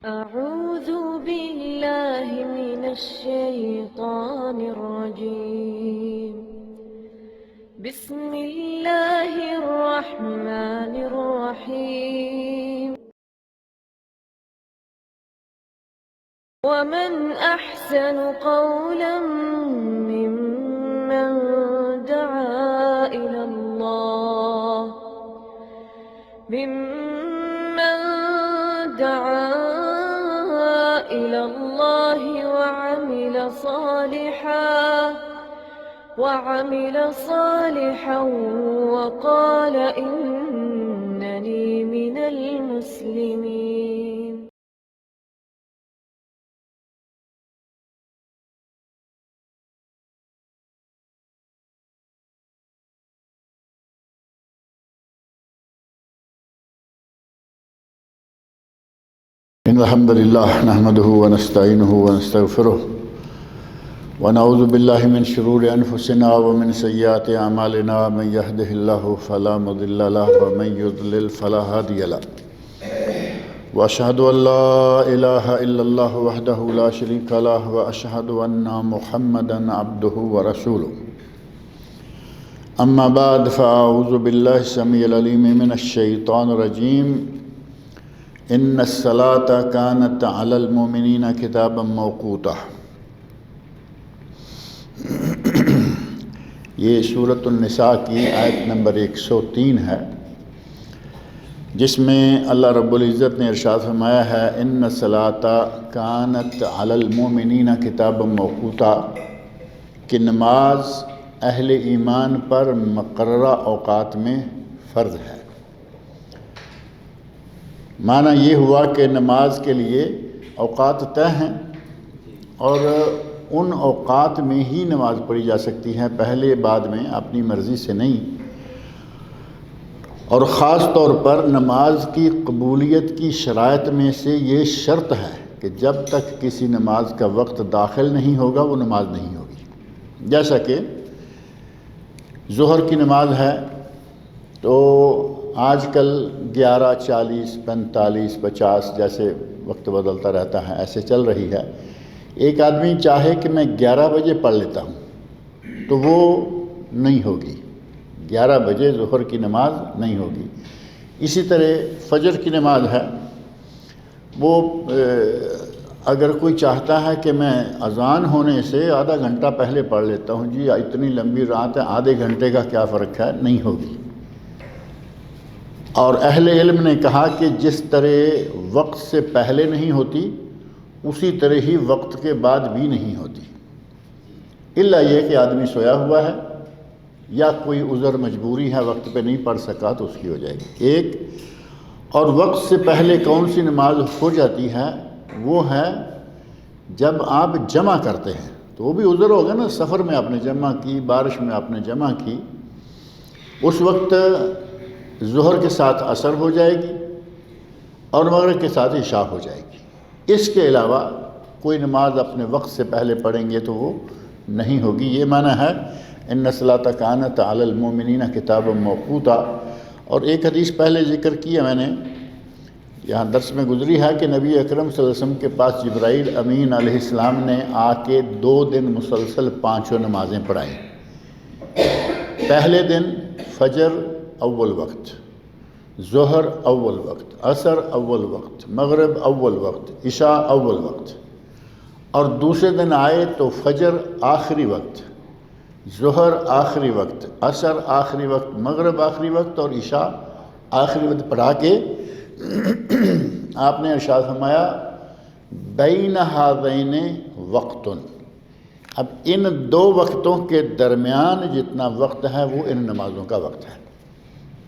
أعوذ بالله من الشيطان الرجيم. بسم الله الرحمن الرحيم. ومن أحسن قولا ممن دعا إلى الله وعمل صالحا وقال إنني من المسلمين. إن الحمد لله نحمده ونستعينه ونستغفره ونعوذ بالله من شرور أنفسنا ومن سيئات أعمالنا. من يهده الله فلا مضل له ومن يضلل فلا هادي له. وأشهد أن لا إله إلا الله وحده لا شريك له وأشهد أن محمدا عبده ورسوله. أما بعد فأعوذ بالله السميع العليم من الشيطان الرجيم. إن الصلاة كانت على المؤمنين كتابا موقوتا. یہ سورۃ النساء کی آیت نمبر 103 ہے، جس میں اللہ رب العزت نے ارشاد فرمایا ہے ان الصلاۃ کانت علی المؤمنین کتابا موقوتا، کہ نماز اہل ایمان پر مقررہ اوقات میں فرض ہے۔ معنی یہ ہوا کہ نماز کے لیے اوقات طے ہیں اور ان اوقات میں ہی نماز پڑھی جا سکتی ہے، پہلے بعد میں اپنی مرضی سے نہیں۔ اور خاص طور پر نماز کی قبولیت کی شرائط میں سے یہ شرط ہے کہ جب تک کسی نماز کا وقت داخل نہیں ہوگا وہ نماز نہیں ہوگی۔ جیسا کہ ظہر کی نماز ہے تو آج کل 11:40 45 50 جیسے وقت بدلتا رہتا ہے، ایسے چل رہی ہے۔ ایک آدمی چاہے کہ میں 11 بجے پڑھ لیتا ہوں تو وہ نہیں ہوگی، 11 بجے ظہر کی نماز نہیں ہوگی۔ اسی طرح فجر کی نماز ہے، وہ اگر کوئی چاہتا ہے کہ میں اذان ہونے سے آدھا گھنٹہ پہلے پڑھ لیتا ہوں، جی اتنی لمبی رات ہے، آدھے گھنٹے کا کیا فرق ہے، نہیں ہوگی۔ اور اہل علم نے کہا کہ جس طرح وقت سے پہلے نہیں ہوتی اسی طرح ہی وقت کے بعد بھی نہیں ہوتی، الا یہ کہ آدمی سویا ہوا ہے یا کوئی عذر مجبوری ہے، وقت پہ نہیں پڑھ سکا تو اس کی ہو جائے گی ایک۔ اور وقت سے پہلے کون سی نماز ہو جاتی ہے، وہ ہے جب آپ جمع کرتے ہیں، تو وہ بھی عذر ہوگا نا، سفر میں آپ نے جمع کی، بارش میں آپ نے جمع کی، اس وقت ظہر کے ساتھ عصر ہو جائے گی اور مغرب کے ساتھ عشاء ہو جائے گی۔ اس کے علاوہ کوئی نماز اپنے وقت سے پہلے پڑھیں گے تو وہ نہیں ہوگی۔ یہ معنی ہے ان الصلاۃ کانت علی المؤمنین کتابا موقوتا۔ اور ایک حدیث پہلے ذکر کیا میں نے، یہاں درس میں گزری ہے کہ نبی اکرم صلی اللہ علیہ وسلم کے پاس جبرائیل امین علیہ السلام نے آ کے 2 دن مسلسل 5 نمازیں پڑھائیں۔ پہلے دن فجر اول وقت، ظہر اول وقت، عصر اول وقت، مغرب اول وقت، عشاء اول وقت۔ اور دوسرے دن آئے تو فجر آخری وقت، ظہر آخری وقت، عصر آخری وقت، مغرب آخری وقت اور عشاء آخری وقت پڑھا کے آپ نے ارشاد فرمایا بین ھذین وقت۔ اب ان 2 وقتوں کے درمیان جتنا وقت ہے وہ ان نمازوں کا وقت ہے،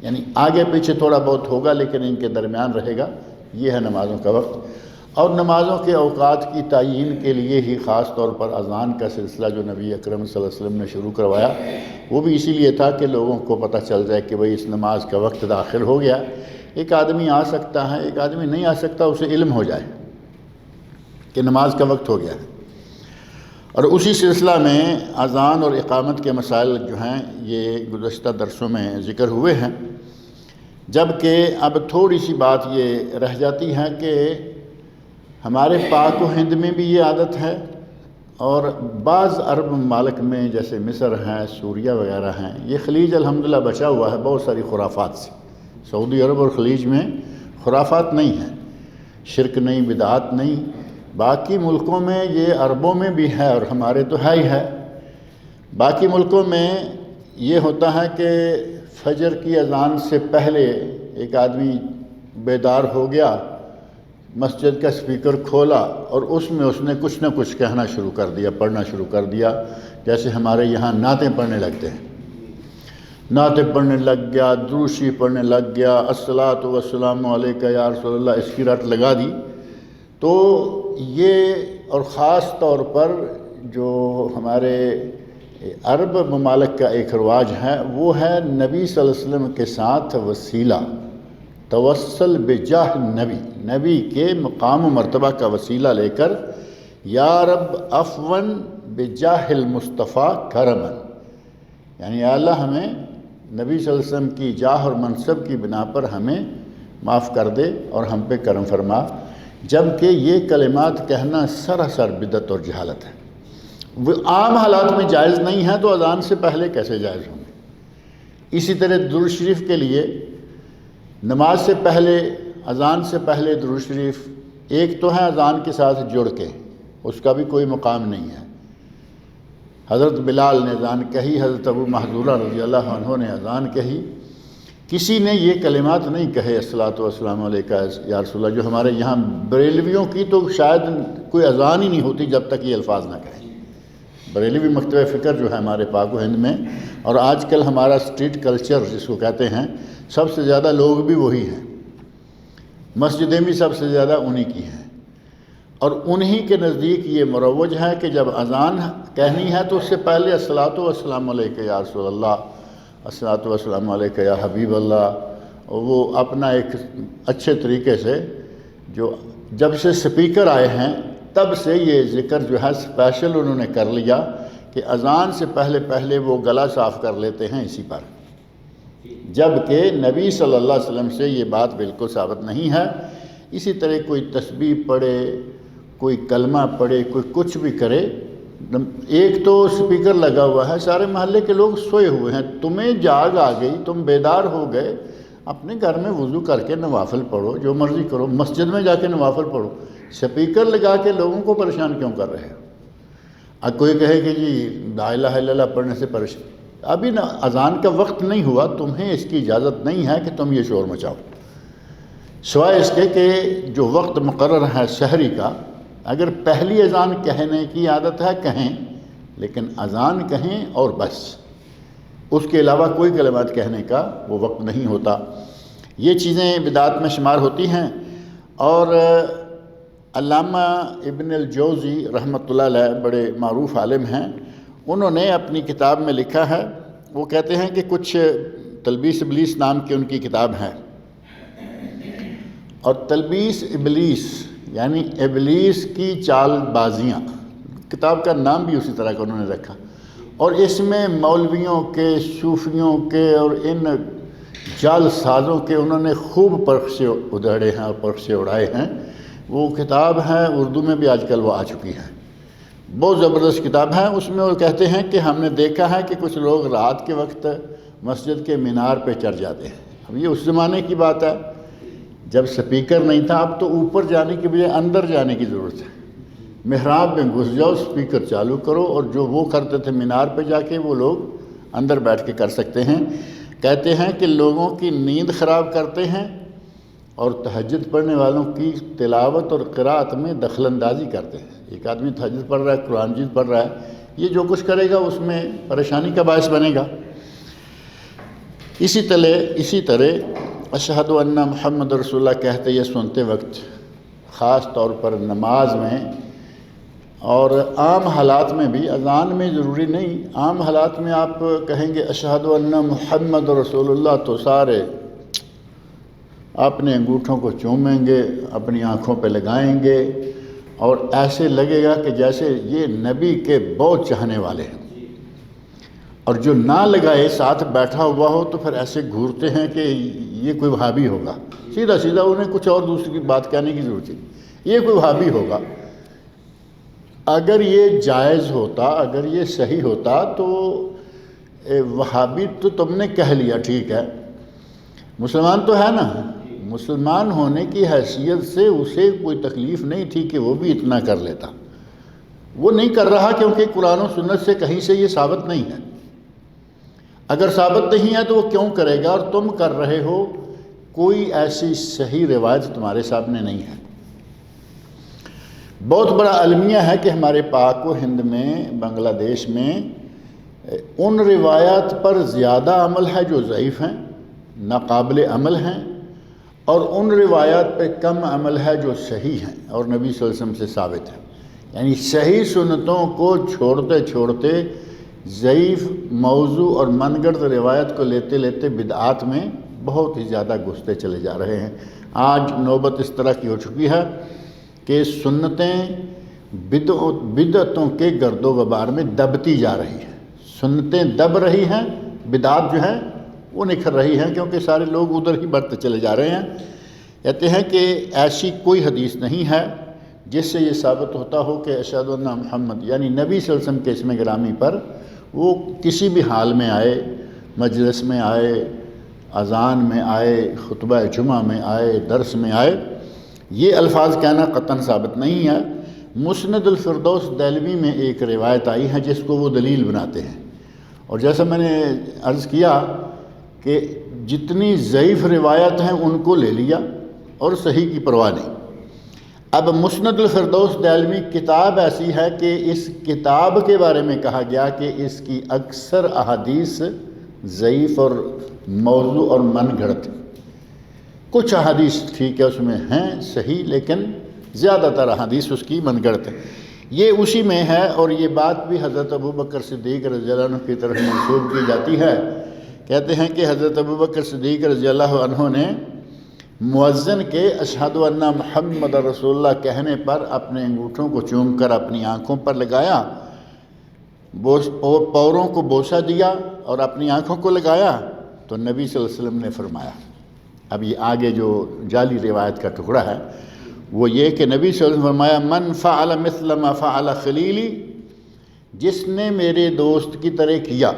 یعنی آگے پیچھے تھوڑا بہت ہوگا لیکن ان کے درمیان رہے گا، یہ ہے نمازوں کا وقت۔ اور نمازوں کے اوقات کی تعیین کے لیے ہی خاص طور پر اذان کا سلسلہ جو نبی اکرم صلی اللہ علیہ وسلم نے شروع کروایا، وہ بھی اسی لیے تھا کہ لوگوں کو پتہ چل جائے کہ بھئی اس نماز کا وقت داخل ہو گیا۔ ایک آدمی آ سکتا ہے، ایک آدمی نہیں آ سکتا، اسے علم ہو جائے کہ نماز کا وقت ہو گیا ہے۔ اور اسی سلسلہ میں اذان اور اقامت کے مسائل جو ہیں یہ گزشتہ درسوں میں ذکر ہوئے ہیں، جبکہ اب تھوڑی سی بات یہ رہ جاتی ہے کہ ہمارے پاک و ہند میں بھی یہ عادت ہے، اور بعض عرب ممالک میں جیسے مصر ہیں، سوریہ وغیرہ ہیں، یہ خلیج الحمدللہ بچا ہوا ہے بہت ساری خرافات سے۔ سعودی عرب اور خلیج میں خرافات نہیں ہیں، شرک نہیں، بدعات نہیں۔ باقی ملکوں میں یہ عربوں میں بھی ہے اور ہمارے تو ہے ہی ہے۔ باقی ملکوں میں یہ ہوتا ہے کہ فجر کی اذان سے پہلے ایک آدمی بیدار ہو گیا، مسجد کا سپیکر کھولا اور اس میں اس نے کچھ نہ کچھ کہنا شروع کر دیا، پڑھنا شروع کر دیا، جیسے ہمارے یہاں نعتیں پڑھنے لگتے ہیں، نعتیں پڑھنے لگ گیا، درود شریف پڑھنے لگ گیا، الصلاۃ والسلام علیک یا رسول اللہ، اس کی رٹ لگا دی۔ تو یہ، اور خاص طور پر جو ہمارے عرب ممالک کا ایک رواج ہے وہ ہے نبی صلی اللہ علیہ وسلم کے ساتھ وسیلہ، توسل بجاہ نبی کے مقام و مرتبہ کا وسیلہ لے کر، یا رب عفواً بجاہ المصطفیٰ کرماً، یعنی یا اللہ ہمیں نبی صلی اللہ علیہ وسلم کی جاہ اور منصب کی بنا پر ہمیں معاف کر دے اور ہم پہ کرم فرما، جبکہ یہ کلمات کہنا سراسر بدعت اور جہالت ہے۔ وہ عام حالات میں جائز نہیں ہے تو اذان سے پہلے کیسے جائز ہوں گے؟ اسی طرح درود شریف کے لیے نماز سے پہلے، اذان سے پہلے درود شریف ایک تو ہے اذان کے ساتھ جڑ کے، اس کا بھی کوئی مقام نہیں ہے۔ حضرت بلال نے اذان کہی، حضرت ابو محذورہ رضی اللہ عنہ نے اذان کہی، کسی نے یہ کلمات نہیں کہے الصلاۃ والسلام علیک یا رسول اللہ۔ جو ہمارے یہاں بریلویوں کی تو شاید کوئی اذان ہی نہیں ہوتی جب تک یہ الفاظ نہ کہیں۔ بریلوی مکتبہ فکر جو ہے ہمارے پاک و ہند میں، اور آج کل ہمارا اسٹریٹ کلچر جس کو کہتے ہیں، سب سے زیادہ لوگ بھی وہی ہیں، مسجدیں بھی سب سے زیادہ انہی کی ہیں، اور انہی کے نزدیک یہ مروج ہے کہ جب اذان کہنی ہے تو اس سے پہلے الصلاۃ والسلام علیک یا رسول اللہ، الصلاۃ والسلام علیک یا حبیب اللہ، وہ اپنا ایک اچھے طریقے سے، جو جب سے سپیکر آئے ہیں تب سے یہ ذکر جو ہے اسپیشل انہوں نے کر لیا کہ اذان سے پہلے وہ گلا صاف کر لیتے ہیں اسی پر، جبکہ نبی صلی اللہ علیہ وسلم سے یہ بات بالکل ثابت نہیں ہے۔ اسی طرح کوئی تسبیح پڑھے، کوئی کلمہ پڑھے، کوئی کچھ بھی کرے، ایک تو سپیکر لگا ہوا ہے، سارے محلے کے لوگ سوئے ہوئے ہیں، تمہیں جاگ آ گئی، تم بیدار ہو گئے، اپنے گھر میں وضو کر کے نوافل پڑھو، جو مرضی کرو، مسجد میں جا کے نوافل پڑھو، سپیکر لگا کے لوگوں کو پریشان کیوں کر رہے ہو؟ اب کوئی کہے کہ جی لا الہ الا اللہ پڑھنے سے پریشان، ابھی نہ اذان کا وقت نہیں ہوا، تمہیں اس کی اجازت نہیں ہے کہ تم یہ شور مچاؤ، سوائے اس کے کہ جو وقت مقرر ہے سحری کا، اگر پہلی اذان کہنے کی عادت ہے کہیں، لیکن اذان کہیں اور بس، اس کے علاوہ کوئی کلمات کہنے کا وہ وقت نہیں ہوتا۔ یہ چیزیں بدعات میں شمار ہوتی ہیں۔ اور علامہ ابن الجوزی رحمۃ اللہ علیہ بڑے معروف عالم ہیں، انہوں نے اپنی کتاب میں لکھا ہے، وہ کہتے ہیں کہ کچھ تلبیس ابلیس نام کی ان کی کتاب ہے، اور تلبیس ابلیس یعنی ابلیس کی چال بازیاں، کتاب کا نام بھی اسی طرح کا انہوں نے رکھا، اور اس میں مولویوں کے، صوفیوں کے اور ان جال سازوں کے انہوں نے خوب پرخشے ادھیڑے ہیں اور پرخشے اڑائے ہیں۔ وہ کتاب ہے، اردو میں بھی آج کل وہ آ چکی ہے، بہت زبردست کتاب ہے۔ اس میں وہ کہتے ہیں کہ ہم نے دیکھا ہے کہ کچھ لوگ رات کے وقت مسجد کے مینار پہ چڑھ جاتے ہیں۔ اب یہ اس زمانے کی بات ہے جب سپیکر نہیں تھا، اب تو اوپر جانے کے بجائے اندر جانے کی ضرورت ہے، محراب میں گھس جاؤ، سپیکر چالو کرو، اور جو وہ کرتے تھے مینار پہ جا کے وہ لوگ اندر بیٹھ کے کر سکتے ہیں۔ کہتے ہیں کہ لوگوں کی نیند خراب کرتے ہیں اور تہجد پڑھنے والوں کی تلاوت اور قرات میں دخل اندازی کرتے ہیں۔ ایک آدمی تہجد پڑھ رہا ہے، قرآن مجید پڑھ رہا ہے، یہ جو کچھ کرے گا اس میں پریشانی کا باعث بنے گا۔ اسی طرح اشہد ان محمد رسول اللہ کہتے یہ سنتے وقت، خاص طور پر نماز میں اور عام حالات میں بھی، اذان میں ضروری نہیں، عام حالات میں آپ کہیں گے اشہد ان محمد رسول اللہ تو سارے اپنے انگوٹھوں کو چومیں گے، اپنی آنکھوں پہ لگائیں گے، اور ایسے لگے گا کہ جیسے یہ نبی کے بہت چاہنے والے ہیں، اور جو نہ لگائے ساتھ بیٹھا ہوا ہو تو پھر ایسے گھورتے ہیں کہ یہ کوئی وہابی ہوگا، سیدھا انہیں کچھ اور دوسری بات کہنے کی ضرورت ہے۔ یہ کوئی وہابی ہوگا۔ اگر یہ جائز ہوتا، اگر یہ صحیح ہوتا تو وہابی تو تم نے کہہ لیا، ٹھیک ہے، مسلمان تو ہے نا، مسلمان ہونے کی حیثیت سے اسے کوئی تکلیف نہیں تھی کہ وہ بھی اتنا کر لیتا، وہ نہیں کر رہا کیونکہ قرآن و سنت سے کہیں سے یہ ثابت نہیں ہے۔ اگر ثابت نہیں ہے تو وہ کیوں کرے گا، اور تم کر رہے ہو، کوئی ایسی صحیح روایت تمہارے سامنے نہیں ہے۔ بہت بڑا المیہ ہے کہ ہمارے پاک و ہند میں، بنگلہ دیش میں ان روایات پر زیادہ عمل ہے جو ضعیف ہیں، ناقابل عمل ہیں، اور ان روایات پہ کم عمل ہے جو صحیح ہیں اور نبی صلی اللہ علیہ وسلم سے ثابت ہے۔ یعنی صحیح سنتوں کو چھوڑتے چھوڑتے ضعیف موضوع اور من گڑت روایت کو لیتے لیتے بدعات میں بہت ہی زیادہ گھستے چلے جا رہے ہیں۔ آج نوبت اس طرح کی ہو چکی ہے کہ سنتیں بدعتوں کے گرد و غبار میں دبتی جا رہی ہیں، سنتیں دب رہی ہیں، بدعات جو ہیں وہ نکھر رہی ہیں، کیونکہ سارے لوگ ادھر ہی بڑھتے چلے جا رہے ہیں۔ کہتے ہیں کہ ایسی کوئی حدیث نہیں ہے جس سے یہ ثابت ہوتا ہو کہ اشہد ان محمد، یعنی نبی صلی اللہ علیہ وسلم کے اسم گرامی پر وہ کسی بھی حال میں آئے، مجلس میں آئے، اذان میں آئے، خطبہ جمعہ میں آئے، درس میں آئے، یہ الفاظ کہنا قطعاً ثابت نہیں ہے۔ مسند الفردوس دہلوی میں ایک روایت آئی ہے جس کو وہ دلیل بناتے ہیں، اور جیسا میں نے عرض کیا کہ جتنی ضعیف روایت ہیں ان کو لے لیا اور صحیح کی پرواہ نہیں۔ اب مسند الفردوس دہلوی کتاب ایسی ہے کہ اس کتاب کے بارے میں کہا گیا کہ اس کی اکثر احادیث ضعیف اور موضوع اور من گھڑت، کچھ احادیث ٹھیک ہے اس میں ہیں صحیح، لیکن زیادہ تر احادیث اس کی من گھڑت ہے۔ یہ اسی میں ہے، اور یہ بات بھی حضرت ابوبکر صدیق رضی اللہ عنہ کی طرف منسوب کی جاتی ہے۔ کہتے ہیں کہ حضرت ابوبکر صدیق رضی اللہ عنہ نے مؤذن کے اشہد ان محمد رسول اللہ کہنے پر اپنے انگوٹھوں کو چوم کر اپنی آنکھوں پر لگایا، پوروں کو بوسہ دیا اور اپنی آنکھوں کو لگایا، تو نبی صلی اللہ علیہ وسلم نے فرمایا، اب یہ آگے جو جعلی روایت کا ٹکڑا ہے وہ یہ کہ نبی صلی اللہ علیہ وسلم فرمایا، من فعل مثل ما فعل خلیلی، جس نے میرے دوست کی طرح کیا،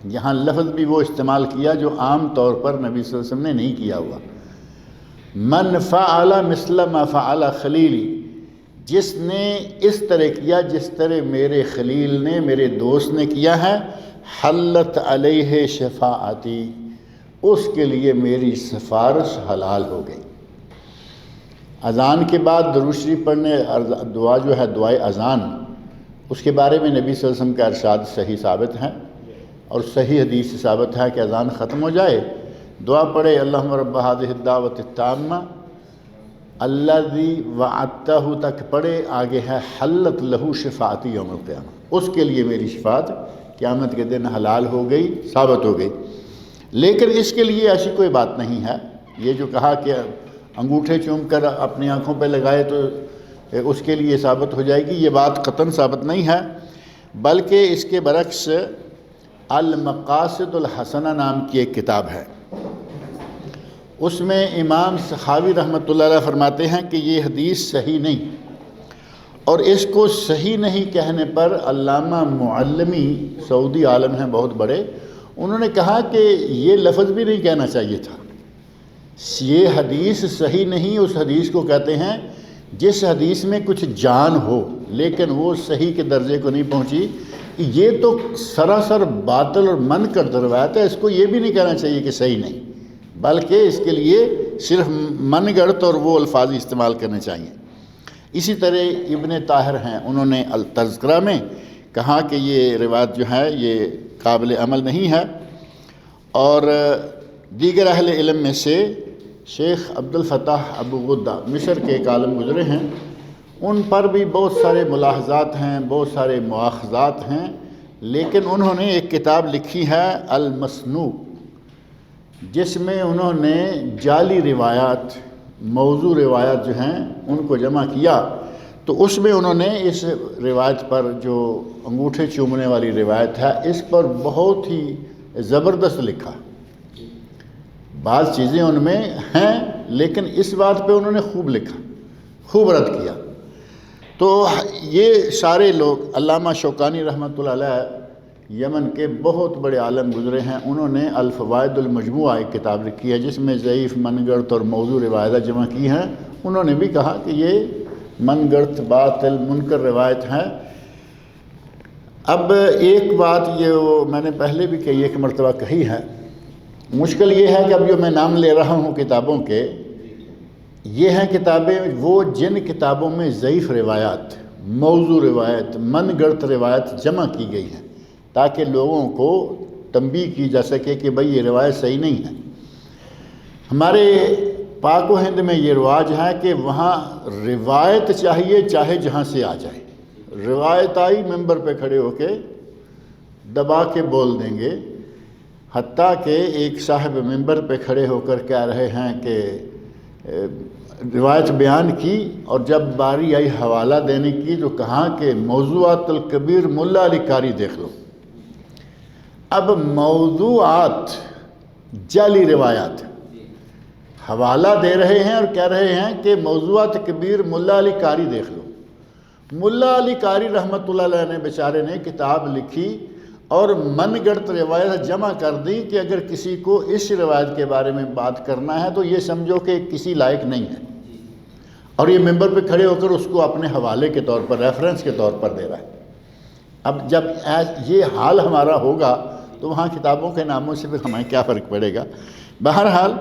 یہاں لفظ بھی وہ استعمال کیا جو عام طور پر نبی صلی اللہ علیہ وسلم نے نہیں کیا ہوا، من فعل مثل ما فعل خلیلی، جس نے اس طرح کیا جس طرح میرے خلیل نے، میرے دوست نے کیا ہے، حلت علیہ شفاعتی، اس کے لیے میری سفارش حلال ہو گئی۔ اذان کے بعد درود شریف پڑھنے، دعا جو ہے دعائے اذان، اس کے بارے میں نبی صلی اللہ علیہ وسلم کا ارشاد صحیح ثابت ہے، اور صحیح حدیث سے ثابت ہے کہ اذان ختم ہو جائے دعا پڑھے، اللہم رب هذه الدعوۃ التامہ الذی وعدتہ تک پڑھے، آگے ہے حلت لہ شفاعتی یوم القیامہ، اس کے لیے میری شفاعت قیامت کے دن حلال ہو گئی، ثابت ہو گئی۔ لیکن اس کے لیے ایسی کوئی بات نہیں ہے، یہ جو کہا کہ انگوٹھے چوم کر اپنی آنکھوں پہ لگائے تو اس کے لیے ثابت ہو جائے گی، یہ بات قطعاً ثابت نہیں ہے، بلکہ اس کے برعکس المقاصد الحسنہ نام کی ایک کتاب ہے، اس میں امام سخاوی رحمۃ اللہ علیہ فرماتے ہیں کہ یہ حدیث صحیح نہیں، اور اس کو صحیح نہیں کہنے پر علامہ معلمی سعودی عالم ہیں بہت بڑے، انہوں نے کہا کہ یہ لفظ بھی نہیں کہنا چاہیے تھا، یہ حدیث صحیح نہیں، اس حدیث کو کہتے ہیں جس حدیث میں کچھ جان ہو لیکن وہ صحیح کے درجے کو نہیں پہنچی، یہ تو سراسر باطل اور من کر روایت ہے، اس کو یہ بھی نہیں کہنا چاہیے کہ صحیح نہیں، بلکہ اس کے لیے صرف من گڑت اور وہ الفاظ استعمال کرنے چاہیے۔ اسی طرح ابن طاہر ہیں، انہوں نے التذکرہ میں کہا کہ یہ روایت جو ہے یہ قابل عمل نہیں ہے، اور دیگر اہل علم میں سے شیخ عبد الفتاح ابو غدہ مصر کے ایک عالم گزرے ہیں، ان پر بھی بہت سارے ملاحظات ہیں، بہت سارے مواخذات ہیں، لیکن انہوں نے ایک کتاب لکھی ہے المسنوع، جس میں انہوں نے جعلی روایات، موضوع روایات جو ہیں ان کو جمع کیا، تو اس میں انہوں نے اس روایت پر جو انگوٹھے چومنے والی روایت ہے اس پر بہت ہی زبردست لکھا، بعض چیزیں ان میں ہیں لیکن اس بات پہ انہوں نے خوب لکھا، خوب رد کیا۔ تو یہ سارے لوگ، علامہ شوکانی رحمۃ اللہ علیہ یمن کے بہت بڑے عالم گزرے ہیں، انہوں نے الفوائد المجموعہ ایک کتاب لکھی ہے جس میں ضعیف، من گڑت اور موضوع روایتیں جمع کی ہیں۔ انہوں نے بھی کہا کہ یہ من گڑت، باطل، منکر روایت ہیں۔ اب ایک بات یہ میں نے پہلے بھی کئی ایک مرتبہ کہی ہے، مشکل یہ ہے کہ اب جو میں نام لے رہا ہوں کتابوں کے، یہ ہیں کتابیں وہ جن کتابوں میں ضعیف روایات، موضوع روایت، من گڑت روایت جمع کی گئی ہیں، تاکہ لوگوں کو تنبیہ کی جا سکے کہ بھئی یہ روایت صحیح نہیں ہے۔ ہمارے پاک و ہند میں یہ رواج ہے کہ وہاں روایت چاہیے چاہے جہاں سے آ جائے، روایت آئی ممبر پہ کھڑے ہو کے دبا کے بول دیں گے، حتیٰ کہ ایک صاحب ممبر پہ کھڑے ہو کر کہہ رہے ہیں کہ روایت بیان کی، اور جب باری آئی حوالہ دینے کی تو کہا کہ موضوعات الکبیر ملا علی قاری دیکھ لو۔ اب موضوعات جعلی روایات حوالہ دے رہے ہیں اور کہہ رہے ہیں کہ موضوعات کبیر ملا علی قاری دیکھ لو۔ ملا علی قاری رحمۃ اللہ علیہ نے بیچارے نے کتاب لکھی اور من گڑت روایت جمع کر دی کہ اگر کسی کو اس روایت کے بارے میں بات کرنا ہے تو یہ سمجھو کہ کسی لائق نہیں ہے، اور یہ ممبر پہ کھڑے ہو کر اس کو اپنے حوالے کے طور پر، ریفرنس کے طور پر دے رہا ہے۔ اب جب یہ حال ہمارا ہوگا تو وہاں کتابوں کے ناموں سے بھی ہمیں کیا فرق پڑے گا؟ بہرحال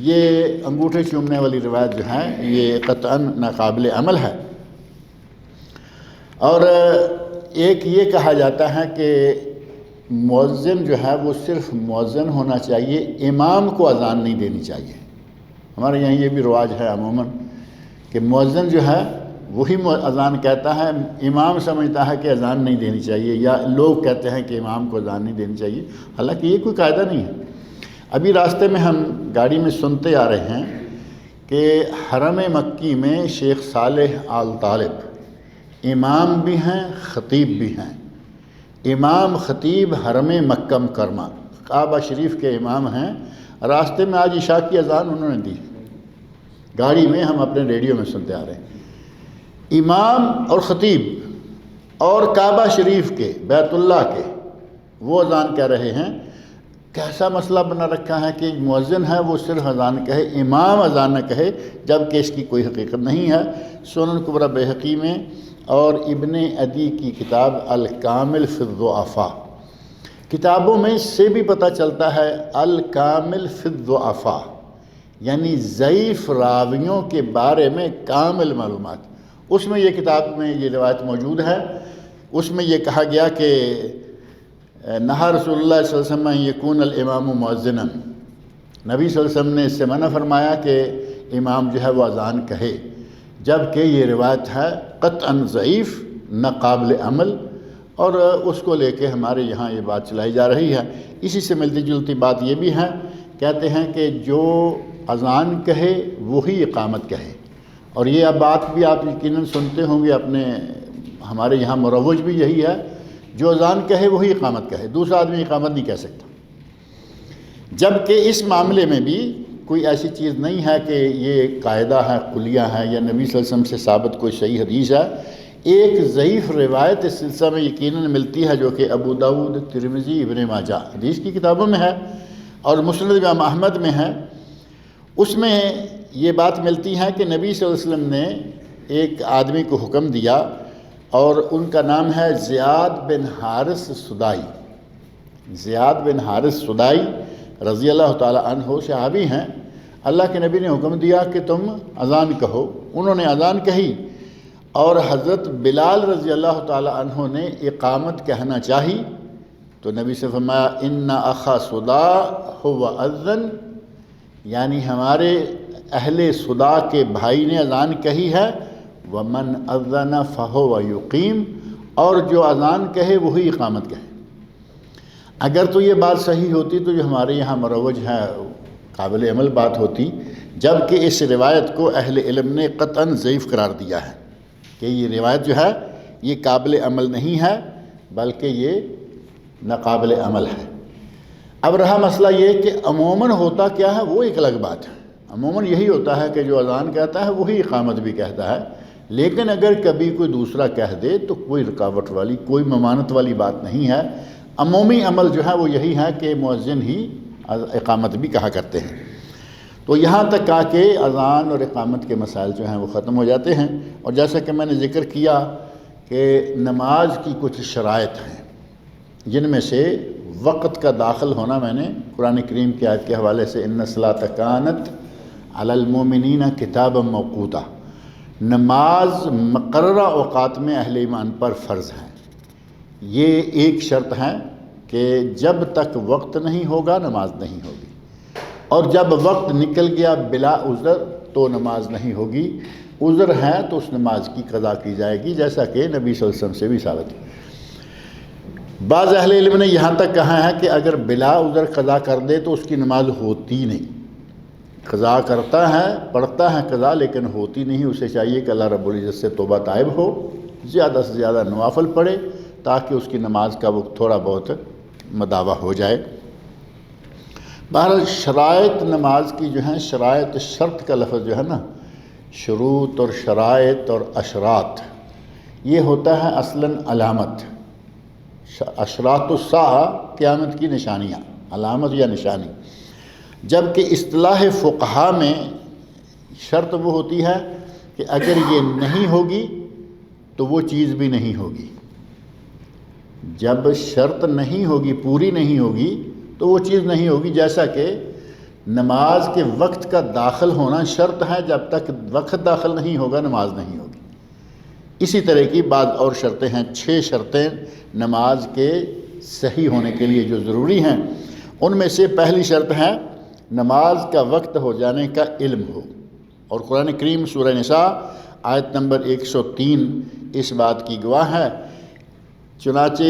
یہ انگوٹھے چومنے والی روایت جو ہے یہ قطعاً ناقابل عمل ہے۔ اور ایک یہ کہا جاتا ہے کہ مؤذن جو ہے وہ صرف مؤذن ہونا چاہیے، امام کو اذان نہیں دینی چاہیے۔ ہمارے یہاں یہ بھی رواج ہے عموماً کہ مؤذن جو ہے وہی اذان کہتا ہے، امام سمجھتا ہے کہ اذان نہیں دینی چاہیے، یا لوگ کہتے ہیں کہ امام کو اذان نہیں دینی چاہیے، حالانکہ یہ کوئی قاعدہ نہیں ہے۔ ابھی راستے میں ہم گاڑی میں سنتے آ رہے ہیں کہ حرم مکی میں شیخ صالح آل طالب امام بھی ہیں، خطیب بھی ہیں۔ امام خطیب حرم مکہ مکرمہ کعبہ شریف کے امام ہیں۔ راستے میں آج عشاء کی اذان انہوں نے دی، گاڑی میں ہم اپنے ریڈیو میں سنتے آ رہے ہیں۔ امام اور خطیب اور کعبہ شریف کے، بیت اللہ کے، وہ اذان کہہ رہے ہیں۔ کیسا مسئلہ بنا رکھا ہے کہ مؤذن ہے وہ صرف اذان کہے، امام اذان نہ کہے، جبکہ اس کی کوئی حقیقت نہیں ہے۔ سنن کبریٰ بیہقی میں اور ابن عدی کی کتاب الکامل فی الضعفاء، کتابوں میں اس سے بھی پتہ چلتا ہے الکامل فی الضعفاء یعنی ضعیف راویوں کے بارے میں کامل معلومات۔ اس میں یہ کتاب میں یہ روایت موجود ہے، اس میں یہ کہا گیا کہ نہا رسول اللہ صلی اللہ علیہ وسلم یکون الامام مؤذنا، نبی صلی اللہ علیہ وسلم نے اس سے منع فرمایا کہ امام جو ہے وہ اذان کہے، جبکہ یہ روایت ہے قطعاً ضعیف، ناقابل عمل، اور اس کو لے کے ہمارے یہاں یہ بات چلائی جا رہی ہے۔ اسی سے ملتی جلتی بات یہ بھی ہے، کہتے ہیں کہ جو اذان کہے وہی اقامت کہے، اور یہ اب بات بھی آپ یقیناً سنتے ہوں گے اپنے، ہمارے یہاں مروج بھی یہی ہے، جو اذان کہے وہی اقامت کہے، دوسرا آدمی اقامت نہیں کہہ سکتا۔ جبکہ اس معاملے میں بھی کوئی ایسی چیز نہیں ہے کہ یہ قاعدہ ہے، کلیہ ہے، یا نبی صلی اللہ علیہ وسلم سے ثابت کوئی صحیح حدیث ہے۔ ایک ضعیف روایت اس سلسلہ میں یقیناً ملتی ہے جو کہ ابو داؤد، ترمذی، ابن ماجہ حدیث کی کتابوں میں ہے اور مسند امام احمد میں ہے۔ اس میں یہ بات ملتی ہے کہ نبی صلی اللہ علیہ وسلم نے ایک آدمی کو حکم دیا، اور ان کا نام ہے زیاد بن حارث سدائی۔ زیاد بن حارث سدائی رضی اللہ تعالیٰ عنہ صحابی ہیں۔ اللہ کے نبی نے حکم دیا کہ تم اذان کہو، انہوں نے اذان کہی، اور حضرت بلال رضی اللہ تعالیٰ عنہ نے اقامت کہنا چاہی، تو نبی سے فرمایا ان اخا صدا هو اذن، یعنی ہمارے اہل صدا کے بھائی نے اذان کہی ہے، ومن اذن فهو یقیم، اور جو اذان کہے وہی اقامت کہے۔ اگر تو یہ بات صحیح ہوتی تو یہ ہمارے یہاں مروج ہے، قابل عمل بات ہوتی، جبکہ اس روایت کو اہل علم نے قطعاً ضعیف قرار دیا ہے کہ یہ روایت جو ہے یہ قابل عمل نہیں ہے بلکہ یہ ناقابل عمل ہے۔ اب رہا مسئلہ یہ کہ عموماً ہوتا کیا ہے وہ ایک الگ بات ہے۔ عموماً یہی ہوتا ہے کہ جو اذان کہتا ہے وہی اقامت بھی کہتا ہے، لیکن اگر کبھی کوئی دوسرا کہہ دے تو کوئی رکاوٹ والی، کوئی ممانعت والی بات نہیں ہے۔ عمومی عمل جو ہے وہ یہی ہے کہ مؤذن ہی اقامت بھی کہا کرتے ہیں۔ تو یہاں تک آ کے اذان اور اقامت کے مسائل جو ہیں وہ ختم ہو جاتے ہیں۔ اور جیسا کہ میں نے ذکر کیا کہ نماز کی کچھ شرائط ہیں، جن میں سے وقت کا داخل ہونا، میں نے قرآن کریم کی آیت کے حوالے سے ان الصلاۃ کانت علی المؤمنین کتابا موقوتا، نماز مقررہ اوقات میں اہل ایمان پر فرض ہے۔ یہ ایک شرط ہے کہ جب تک وقت نہیں ہوگا نماز نہیں ہوگی، اور جب وقت نکل گیا بلا عذر تو نماز نہیں ہوگی، عذر ہے تو اس نماز کی قضا کی جائے گی، جیسا کہ نبی صلی اللہ علیہ وسلم سے بھی ثابت ہے۔ بعض اہل علم نے یہاں تک کہا ہے کہ اگر بلا عذر قضا کر دے تو اس کی نماز ہوتی نہیں، قضا کرتا ہے، پڑھتا ہے قضا، لیکن ہوتی نہیں۔ اسے چاہیے کہ اللہ رب العزت سے توبہ طائب ہو، زیادہ سے زیادہ نوافل پڑھے تاکہ اس کی نماز کا وقت تھوڑا بہت مداوع ہو جائے۔ بہرحال شرائط نماز کی جو ہیں، شرائط، شرط کا لفظ جو ہے نا، شروط اور شرائط اور اشراط، یہ ہوتا ہے اصلاً علامت۔ اشراط الساعہ قیامت کی نشانیاں، علامت یا نشانی، جبکہ اصطلاح فقہا میں شرط وہ ہوتی ہے کہ اگر یہ نہیں ہوگی تو وہ چیز بھی نہیں ہوگی۔ جب شرط نہیں ہوگی، پوری نہیں ہوگی تو وہ چیز نہیں ہوگی، جیسا کہ نماز کے وقت کا داخل ہونا شرط ہے، جب تک وقت داخل نہیں ہوگا نماز نہیں ہوگی۔ اسی طرح کی بعض اور شرطیں ہیں، 6 شرطیں نماز کے صحیح ہونے کے لیے جو ضروری ہیں۔ ان میں سے پہلی شرط ہے نماز کا وقت ہو جانے کا علم ہو، اور قرآن کریم سورہ نساء آیت نمبر 103 اس بات کی گواہ ہے۔ چنانچہ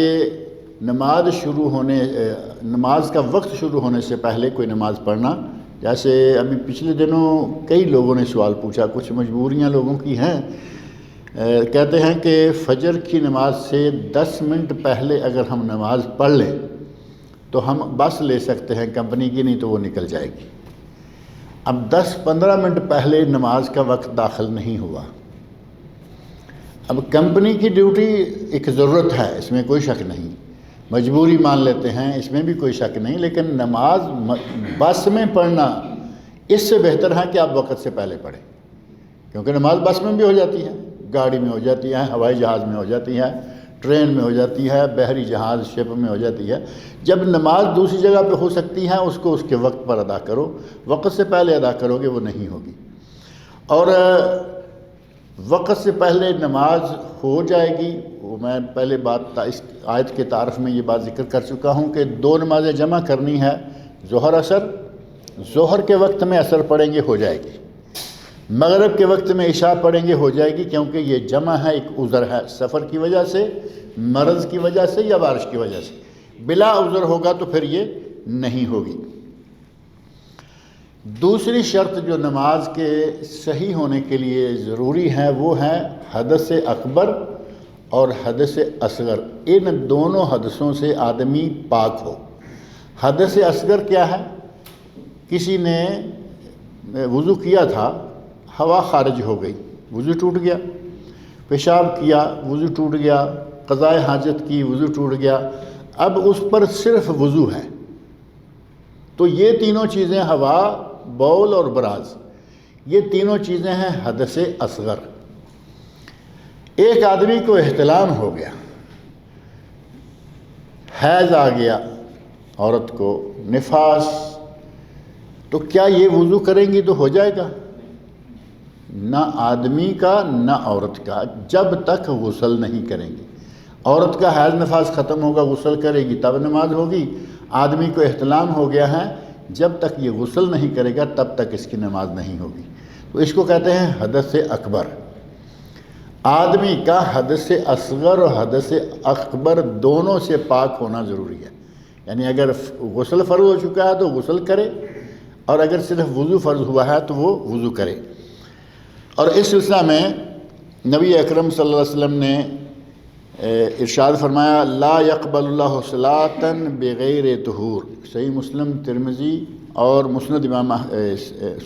نماز کا وقت شروع ہونے سے پہلے کوئی نماز پڑھنا، جیسے ابھی پچھلے دنوں کئی لوگوں نے سوال پوچھا، کچھ مجبوریاں لوگوں کی ہیں، کہتے ہیں کہ فجر کی نماز سے 10 منٹ پہلے اگر ہم نماز پڑھ لیں تو ہم بس لے سکتے ہیں کمپنی کی، نہیں تو وہ نکل جائے گی۔ اب 10-15 منٹ پہلے نماز کا وقت داخل نہیں ہوا، اب کمپنی کی ڈیوٹی ایک ضرورت ہے، اس میں کوئی شک نہیں، مجبوری مان لیتے ہیں، اس میں بھی کوئی شک نہیں، لیکن نماز بس میں پڑھنا اس سے بہتر ہے کہ آپ وقت سے پہلے پڑھیں، کیونکہ نماز بس میں بھی ہو جاتی ہے، گاڑی میں ہو جاتی ہے، ہوائی جہاز میں ہو جاتی ہے، ٹرین میں ہو جاتی ہے، بحری جہاز شپ میں ہو جاتی ہے۔ جب نماز دوسری جگہ پہ ہو سکتی ہے اس کو اس کے وقت پر ادا کرو، وقت سے پہلے ادا کرو گے وہ نہیں ہوگی۔ اور وقت سے پہلے نماز ہو جائے گی، وہ میں پہلے بات اس آیت کے تعارف میں یہ بات ذکر کر چکا ہوں کہ 2 نمازیں جمع کرنی ہے، ظہر اثر، ظہر کے وقت میں اثر پڑھیں گے ہو جائے گی، مغرب کے وقت میں عشاء پڑھیں گے ہو جائے گی، کیونکہ یہ جمع ہے، ایک عذر ہے، سفر کی وجہ سے، مرض کی وجہ سے یا بارش کی وجہ سے۔ بلا عذر ہوگا تو پھر یہ نہیں ہوگی۔ دوسری شرط جو نماز کے صحیح ہونے کے لیے ضروری ہے وہ ہے حدث اکبر اور حدث اصغر، ان دونوں حدثوں سے آدمی پاک ہو۔ حدث اصغر کیا ہے؟ کسی نے وضو کیا تھا، ہوا خارج ہو گئی، وضو ٹوٹ گیا، پیشاب کیا، وضو ٹوٹ گیا، قضاء حاجت کی، وضو ٹوٹ گیا، اب اس پر صرف وضو ہے، تو یہ تینوں چیزیں، ہوا، بول اور براز، یہ تینوں چیزیں ہیں حدث اصغر۔ ایک آدمی کو احتلام ہو گیا، حیض آ گیا، عورت کو نفاس، تو کیا یہ وضو کریں گی تو ہو جائے گا؟ نہ آدمی کا نہ عورت کا، جب تک غسل نہیں کریں گی۔ عورت کا حیض نفاس ختم ہوگا، غسل کرے گی تب نماز ہوگی۔ آدمی کو احتلام ہو گیا ہے، جب تک یہ غسل نہیں کرے گا تب تک اس کی نماز نہیں ہوگی، تو اس کو کہتے ہیں حدث اکبر۔ آدمی کا حدث اصغر اور حدث اکبر دونوں سے پاک ہونا ضروری ہے، یعنی اگر غسل فرض ہو چکا ہے تو غسل کرے، اور اگر صرف وضو فرض ہوا ہے تو وہ وضو کرے۔ اور اس سلسلہ میں نبی اکرم صلی اللہ علیہ وسلم نے ارشاد فرمایا لا يقبل اللہ صلاۃ بغیر طہور، صحیح مسلم، ترمذی اور مسند امام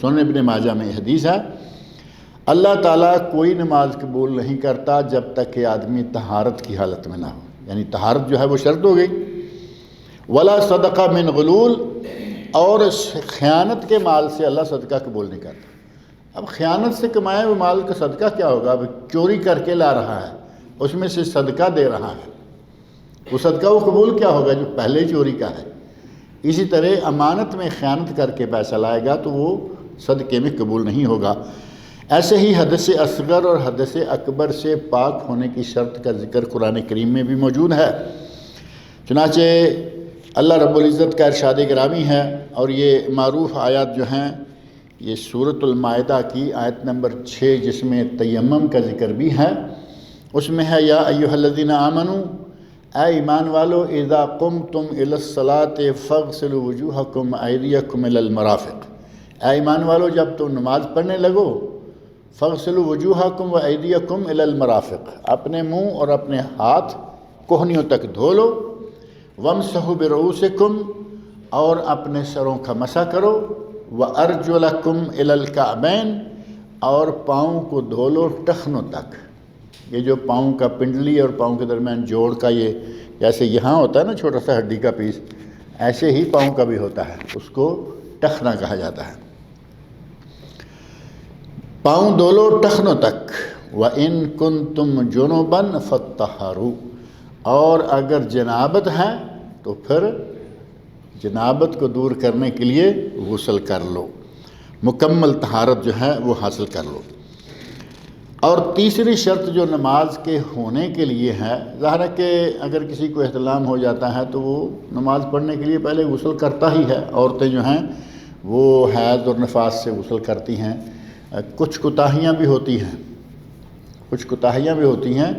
سنن ابن ماجہ میں حدیث ہے، اللہ تعالیٰ کوئی نماز قبول نہیں کرتا جب تک کہ آدمی طہارت کی حالت میں نہ ہو، یعنی طہارت جو ہے وہ شرط ہو گئی۔ ولا صدقہ من غلول، اور خیانت کے مال سے اللہ صدقہ قبول نہیں کرتا۔ اب خیانت سے کمائے ہوئے مال کا صدقہ کیا ہوگا؟ اب چوری کر کے لا رہا ہے، اس میں سے صدقہ دے رہا ہے، وہ صدقہ وہ قبول کیا ہوگا جو پہلے چوری کا ہے۔ اسی طرح امانت میں خیانت کر کے پیسہ لائے گا تو وہ صدقے میں قبول نہیں ہوگا۔ ایسے ہی حدث اصغر اور حدث اکبر سے پاک ہونے کی شرط کا ذکر قرآن کریم میں بھی موجود ہے۔ چنانچہ اللہ رب العزت کا ارشاد گرامی ہے، اور یہ معروف آیات جو ہیں یہ سورۃ المائدہ کی آیت نمبر 6 جس میں تیمم کا ذکر بھی ہے، اس میں ہے یا ایھا الذین آمنوا، اے ایمان والو، اذا قمتم الی الصلاۃ فاغسلوا وجوہکم وایدیکم الی المرافق، اے ایمان والو جب تم نماز پڑھنے لگو، فاغسلوا وجوہکم وایدیکم الی المرافق، اپنے منہ اور اپنے ہاتھ کوہنیوں تک دھو لو، وامسحوا برؤوسکم، اور اپنے سروں کا مسح کرو، وارجلکم الی الکعبین، اور پاؤں کو دھو لو ٹخنوں تک۔ یہ جو پاؤں کا پنڈلی اور پاؤں کے درمیان جوڑ کا یہ جیسے یہاں ہوتا ہے نا چھوٹا سا ہڈی کا پیس، ایسے ہی پاؤں کا بھی ہوتا ہے، اس کو ٹخنا کہا جاتا ہے۔ پاؤں دھو لو ٹخنوں تک۔ وَإِن كُنتُمْ جُنُبًا فَاطَّهَّرُوا، اور اگر جنابت ہے تو پھر جنابت کو دور کرنے کے لیے غسل کر لو، مکمل طہارت جو ہے وہ حاصل کر لو۔ اور تیسری شرط جو نماز کے ہونے کے لیے ہے، ظاہر ہے کہ اگر کسی کو احتلام ہو جاتا ہے تو وہ نماز پڑھنے کے لیے پہلے غسل کرتا ہی ہے۔ عورتیں جو ہیں وہ حیض اور نفاس سے غسل کرتی ہیں۔ کچھ کوتاہیاں بھی ہوتی ہیں،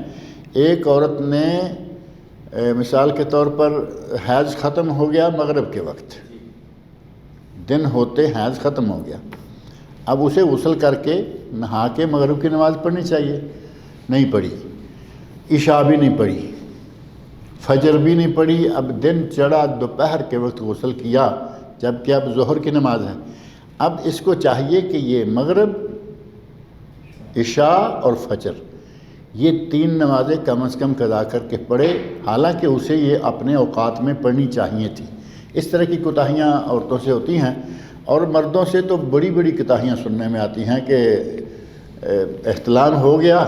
ایک عورت نے مثال کے طور پر حیض ختم ہو گیا مغرب کے وقت، دن ہوتے حیض ختم ہو گیا، اب اسے غسل کر کے نہا کے مغرب کی نماز پڑھنی چاہیے، نہیں پڑھی، عشاء بھی نہیں پڑھی، فجر بھی نہیں پڑھی، اب دن چڑھا دوپہر کے وقت غسل کیا جبکہ اب ظہر کی نماز ہے۔ اب اس کو چاہیے کہ یہ مغرب، عشاء اور فجر، یہ 3 نمازیں کم از کم قضا کر کے پڑھے، حالانکہ اسے یہ اپنے اوقات میں پڑھنی چاہیے تھی۔ اس طرح کی کوتاہیاں عورتوں سے ہوتی ہیں، اور مردوں سے تو بڑی بڑی کوتاہیاں سننے میں آتی ہیں کہ احتلام ہو گیا،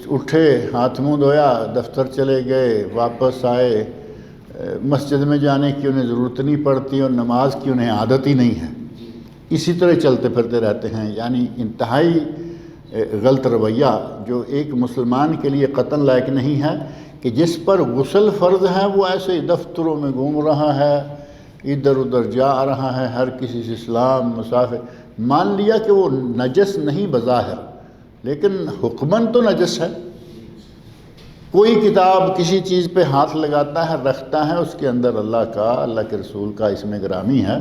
اٹھے، ہاتھ منہ دھویا، دفتر چلے گئے، واپس آئے، مسجد میں جانے کی انہیں ضرورت نہیں پڑتی اور نماز کی انہیں عادت ہی نہیں ہے، اسی طرح چلتے پھرتے رہتے ہیں۔ یعنی انتہائی غلط رویہ جو ایک مسلمان کے لیے قطعاً لائق نہیں ہے کہ جس پر غسل فرض ہے وہ ایسے دفتروں میں گھوم رہا ہے، ادھر ادھر جا رہا ہے، ہر کسی سے سلام مسافر، مان لیا کہ وہ نجس نہیں بظاہر لیکن حکماً تو نجس ہے۔ کوئی کتاب کسی چیز پہ ہاتھ لگاتا ہے، رکھتا ہے، اس کے اندر اللہ کا، اللہ کے رسول کا اس میں گرامی ہے،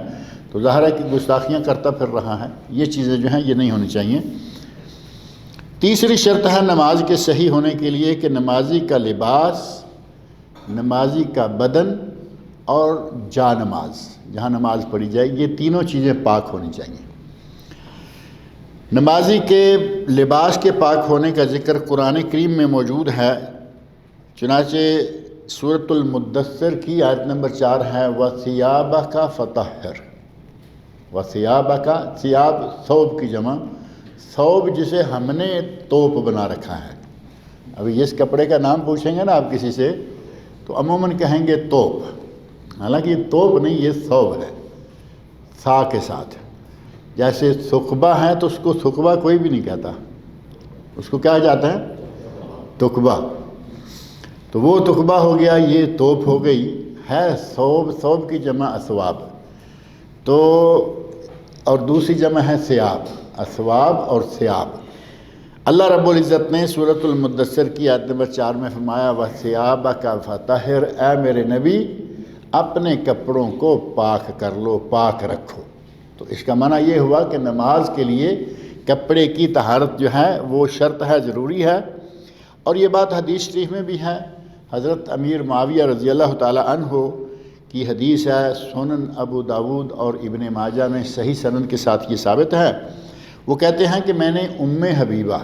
تو ظاہر ہے کہ گستاخیاں کرتا پھر رہا ہے۔ یہ چیزیں جو ہیں یہ نہیں ہونی چاہیے۔ تیسری شرط ہے نماز کے صحیح ہونے کے لیے کہ نمازی کا لباس، نمازی کا بدن اور جا نماز، جہاں نماز پڑھی جائے، یہ تینوں چیزیں پاک ہونی چاہیے۔ نمازی کے لباس کے پاک ہونے کا ذکر قرآن کریم میں موجود ہے، چنانچہ سورۃ المدثر کی آیت نمبر 4 ہے، وَثِيَابَكَ فَطَهِّرْ۔ وَثِيَابَكَ، ثیاب ثوب کی جمع، ثوب جسے ہم نے توپ بنا رکھا ہے۔ ابھی اس کپڑے کا نام پوچھیں گے نا آپ کسی سے تو عموماً کہیں گے توپ، حالانکہ یہ توپ نہیں، یہ ثوب ہے، ثا کے ساتھ۔ جیسے ثقبہ ہے تو اس کو ثقبہ کوئی بھی نہیں کہتا، اس کو کیا جاتا ہے؟ تقبہ۔ تو وہ تقبہ ہو گیا، یہ توپ ہو گئی، ہے ثوب، ثوب کی جمع اثواب، تو اور دوسری جمع ہے ثیاب، اثواب اور ثیاب۔ اللہ رب العزت نے سورۃ المدثر کی آیت نمبر 4 میں فرمایا وَثِيَابَكَ فَطَهِّرْ، اے میرے نبی اپنے کپڑوں کو پاک کر لو، پاک رکھو۔ تو اس کا معنی یہ ہوا کہ نماز کے لیے کپڑے کی طہارت جو ہے وہ شرط ہے، ضروری ہے۔ اور یہ بات حدیث شریف میں بھی ہے، حضرت امیر معاویہ رضی اللہ تعالی عنہ کی حدیث ہے، سنن ابو داود اور ابن ماجہ میں صحیح سند کے ساتھ یہ ثابت ہے۔ وہ کہتے ہیں کہ میں نے ام حبیبہ،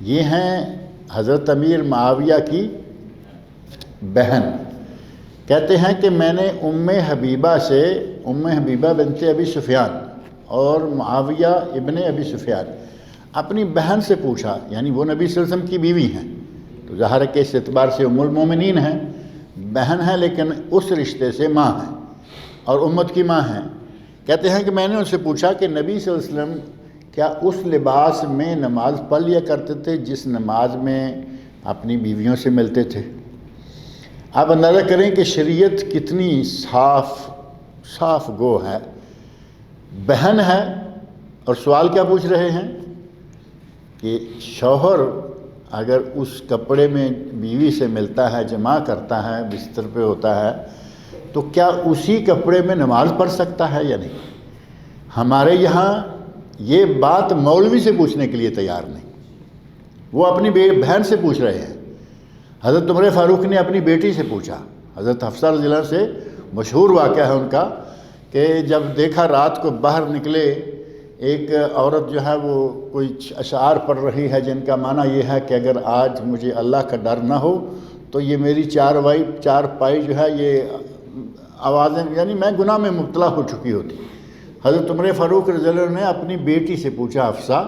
یہ ہیں حضرت امیر معاویہ کی بہن، کہتے ہیں کہ میں نے ام حبیبہ بنت ابی سفیان اور معاویہ ابن ابی سفیان اپنی بہن سے پوچھا، یعنی وہ نبی صلی اللہ علیہ وسلم کی بیوی ہیں، تو ظاہر ہے کہ اس اعتبار سے ام المومنین ہیں، بہن ہیں لیکن اس رشتے سے ماں ہیں اور امت کی ماں ہیں۔ کہتے ہیں کہ میں نے ان سے پوچھا کہ نبی صلی اللہ علیہ وسلم کیا اس لباس میں نماز پڑھ لیا کرتے تھے جس نماز میں اپنی بیویوں سے ملتے تھے؟ آپ اندازہ کریں کہ شریعت کتنی صاف گو ہے، بہن ہے اور سوال کیا پوچھ رہے ہیں کہ شوہر اگر اس کپڑے میں بیوی سے ملتا ہے، جمع کرتا ہے، بستر پہ ہوتا ہے، تو کیا اسی کپڑے میں نماز پڑھ سکتا ہے یا نہیں؟ ہمارے یہاں یہ بات مولوی سے پوچھنے کے لیے تیار نہیں، وہ اپنی بہن سے پوچھ رہے ہیں۔ حضرت عمر فاروق نے اپنی بیٹی سے پوچھا، حضرت حفصہ رضی اللہ عنہ سے مشہور واقعہ ہے ان کا کہ جب دیکھا رات کو باہر نکلے ایک عورت جو ہے وہ کوئی اشعار پڑھ رہی ہے جن کا معنی یہ ہے کہ اگر آج مجھے اللہ کا ڈر نہ ہو تو یہ میری چار پائی جو ہے یہ آوازیں، یعنی میں گناہ میں مبتلا ہو چکی ہوتی۔ حضرت عمر فاروق رضی اللہ عنہ نے اپنی بیٹی سے پوچھا، حفصہ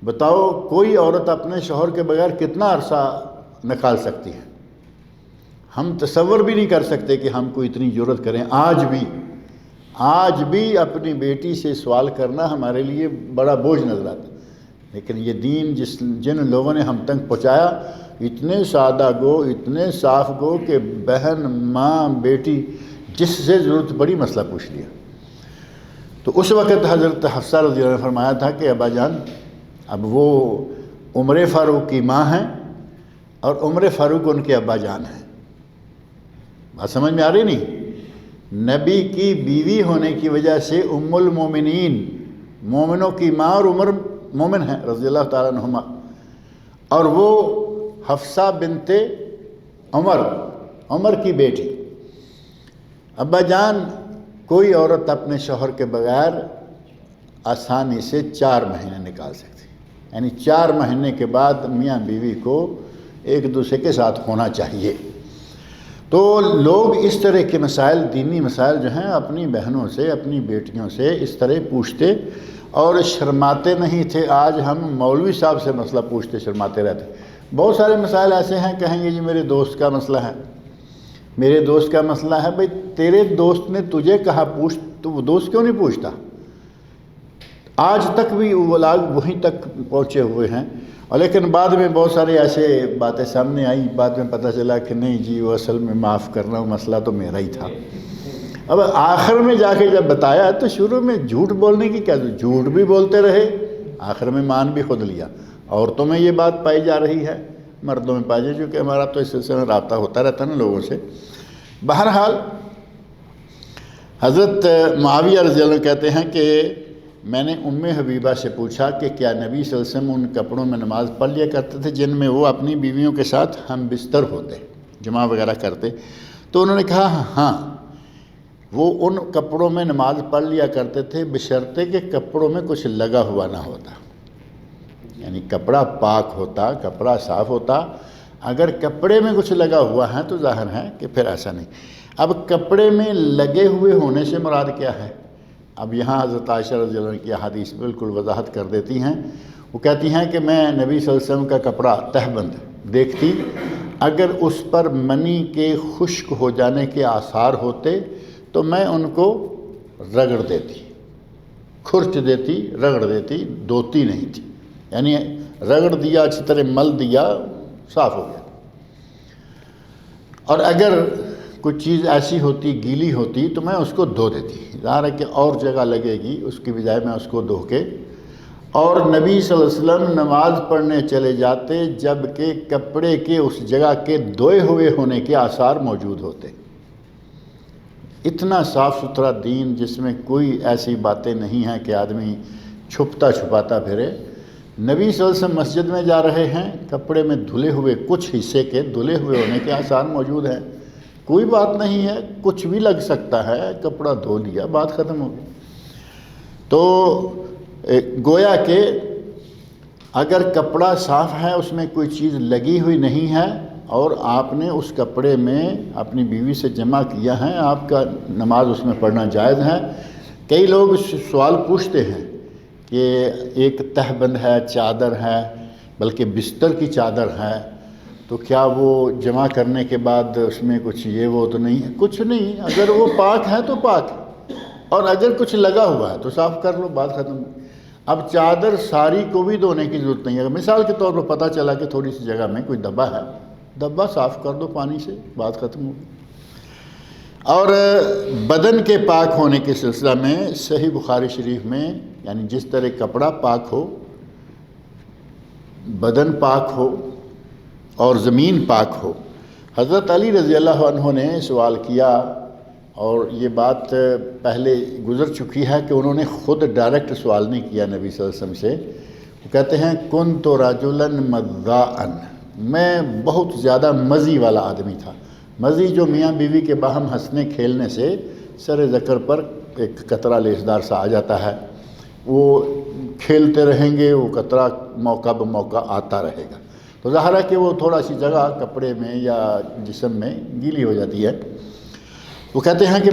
بتاؤ کوئی عورت اپنے شوہر کے بغیر کتنا عرصہ نکال سکتی ہے؟ ہم تصور بھی نہیں کر سکتے کہ ہم کو اتنی جرت کریں۔ آج بھی اپنی بیٹی سے سوال کرنا ہمارے لیے بڑا بوجھ نظر آتا، لیکن یہ دین جن لوگوں نے ہم تک پہنچایا اتنے سادہ گو، اتنے صاف گو کہ بہن، ماں، بیٹی جس سے ضرورت پڑی مسئلہ پوچھ لیا۔ تو اس وقت حضرت حفصہ رضی اللہ عنہ نے فرمایا تھا کہ ابا جان، اب وہ عمر فاروق کی ماں ہیں اور عمر فاروق ان کے ابا جان ہیں۔ بات سمجھ میں آ رہی نہیں؟ نبی کی بیوی ہونے کی وجہ سے ام المومنین، مومنوں کی ماں، اور عمر مومن ہیں رضی اللہ تعالیٰ عنہما، اور وہ حفصہ بنت عمر کی بیٹی۔ ابا جان، کوئی عورت اپنے شوہر کے بغیر آسانی سے 4 مہینے نکال سکتی، یعنی 4 مہینے کے بعد میاں بیوی کو ایک دوسرے کے ساتھ ہونا چاہیے۔ تو لوگ اس طرح کے مسائل، دینی مسائل جو ہیں اپنی بہنوں سے، اپنی بیٹیوں سے اس طرح پوچھتے اور شرماتے نہیں تھے۔ آج ہم مولوی صاحب سے مسئلہ پوچھتے شرماتے رہتے۔ بہت سارے مسائل ایسے ہیں، کہیں گے جی میرے دوست کا مسئلہ ہے، میرے دوست کا مسئلہ ہے۔ بھئی تیرے دوست نے تجھے کہا پوچھ، تو وہ دوست کیوں نہیں پوچھتا؟ آج تک بھی وہ لوگ وہیں تک پہنچے ہوئے ہیں، اور لیکن بعد میں بہت سارے ایسے باتیں سامنے آئیں، بعد میں پتہ چلا کہ نہیں جی وہ اصل میں معاف کرنا، وہ مسئلہ تو میرا ہی تھا۔ اب آخر میں جا کے جب بتایا تو شروع میں جھوٹ بولنے کی کیا، جھوٹ بھی بولتے رہے، آخر میں مان بھی خود لیا۔ عورتوں میں یہ بات پائی جا رہی ہے، مردوں میں پائی جائے، کیونکہ ہمارا تو اس سلسلے میں رابطہ ہوتا رہتا ہے نا لوگوں سے۔ بہرحال حضرت معاویہ رضی اللہ عنہ کہتے ہیں کہ میں نے ام حبیبہ سے پوچھا کہ کیا نبی صلی اللہ علیہ وسلم ان کپڑوں میں نماز پڑھ لیا کرتے تھے جن میں وہ اپنی بیویوں کے ساتھ ہم بستر ہوتے، جمع وغیرہ کرتے؟ تو انہوں نے کہا ہاں، وہ ان کپڑوں میں نماز پڑھ لیا کرتے تھے بشرطے کہ کپڑوں میں کچھ لگا ہوا نہ ہوتا، یعنی کپڑا پاک ہوتا، کپڑا صاف ہوتا۔ اگر کپڑے میں کچھ لگا ہوا ہے تو ظاہر ہے کہ پھر ایسا نہیں۔ اب کپڑے میں لگے ہوئے ہونے سے مراد کیا ہے؟ اب یہاں حضرت عائشہ رضی اللہ عنہ کی حدیث بالکل وضاحت کر دیتی ہیں۔ وہ کہتی ہیں کہ میں نبی صلی اللہ علیہ وسلم کا کپڑا تہبند دیکھتی، اگر اس پر منی کے خشک ہو جانے کے آثار ہوتے تو میں ان کو رگڑ دیتی، کھرچ دیتی، رگڑ دیتی، دھوتی نہیں تھی، یعنی رگڑ دیا، اچھی طرح مل دیا، صاف ہو گیا۔ اور اگر کوئی چیز ایسی ہوتی گیلی ہوتی تو میں اس کو دھو دیتی، ظاہر ہے کہ اور جگہ لگے گی، اس کی بجائے میں اس کو دھو کے، اور نبی صلی اللہ علیہ وسلم نماز پڑھنے چلے جاتے جب کہ کپڑے کے اس جگہ کے دھوئے ہوئے ہونے کے آثار موجود ہوتے۔ اتنا صاف ستھرا دین جس میں کوئی ایسی باتیں نہیں ہیں کہ آدمی چھپتا چھپاتا پھرے۔ نبی صلی اللہ علیہ وسلم مسجد میں جا رہے ہیں، کپڑے میں دھلے ہوئے کچھ حصے کے دھلے ہوئے ہونے کے آثار موجود ہیں، کوئی بات نہیں ہے، کچھ بھی لگ سکتا ہے، کپڑا دھو لیا، بات ختم ہو گئی۔ تو گویا کہ اگر کپڑا صاف ہے، اس میں کوئی چیز لگی ہوئی نہیں ہے، اور آپ نے اس کپڑے میں اپنی بیوی سے جمع کیا ہے، آپ کا نماز اس میں پڑھنا جائز ہے۔ کئی لوگ سوال پوچھتے ہیں کہ ایک تہبند ہے، چادر ہے، بلکہ بستر کی چادر ہے، تو کیا وہ جمع کرنے کے بعد اس میں کچھ یہ وہ تو نہیں ہے؟ کچھ نہیں، اگر وہ پاک ہے تو پاک ہے، اور اگر کچھ لگا ہوا ہے تو صاف کر لو، بات ختم۔ اب چادر ساری کو بھی دھونے کی ضرورت نہیں ہے، اگر مثال کے طور پر پتہ چلا کہ تھوڑی سی جگہ میں کوئی دبا ہے، دبا صاف کر دو پانی سے، بات ختم ہوگی۔ اور بدن کے پاک ہونے کے سلسلہ میں صحیح بخاری شریف میں، یعنی جس طرح کپڑا پاک ہو، بدن پاک ہو اور زمین پاک ہو، حضرت علی رضی اللہ عنہ نے سوال کیا، اور یہ بات پہلے گزر چکی ہے کہ انہوں نے خود ڈائریکٹ سوال نہیں کیا نبی صلی اللہ علیہ وسلم سے۔ وہ کہتے ہیں کنت رجلا مذاء، میں بہت زیادہ مزی والا آدمی تھا۔ مزی جو میاں بیوی کے باہم ہنسنے کھیلنے سے سر ذکر پر ایک قطرہ لیسدار سا آ جاتا ہے، وہ کھیلتے رہیں گے، وہ قطرہ موقع بموقع آتا رہے گا، تو ظاہر ہے کہ وہ تھوڑا سی جگہ کپڑے میں یا جسم میں گیلی ہو جاتی ہے۔ وہ کہتے ہیں کہ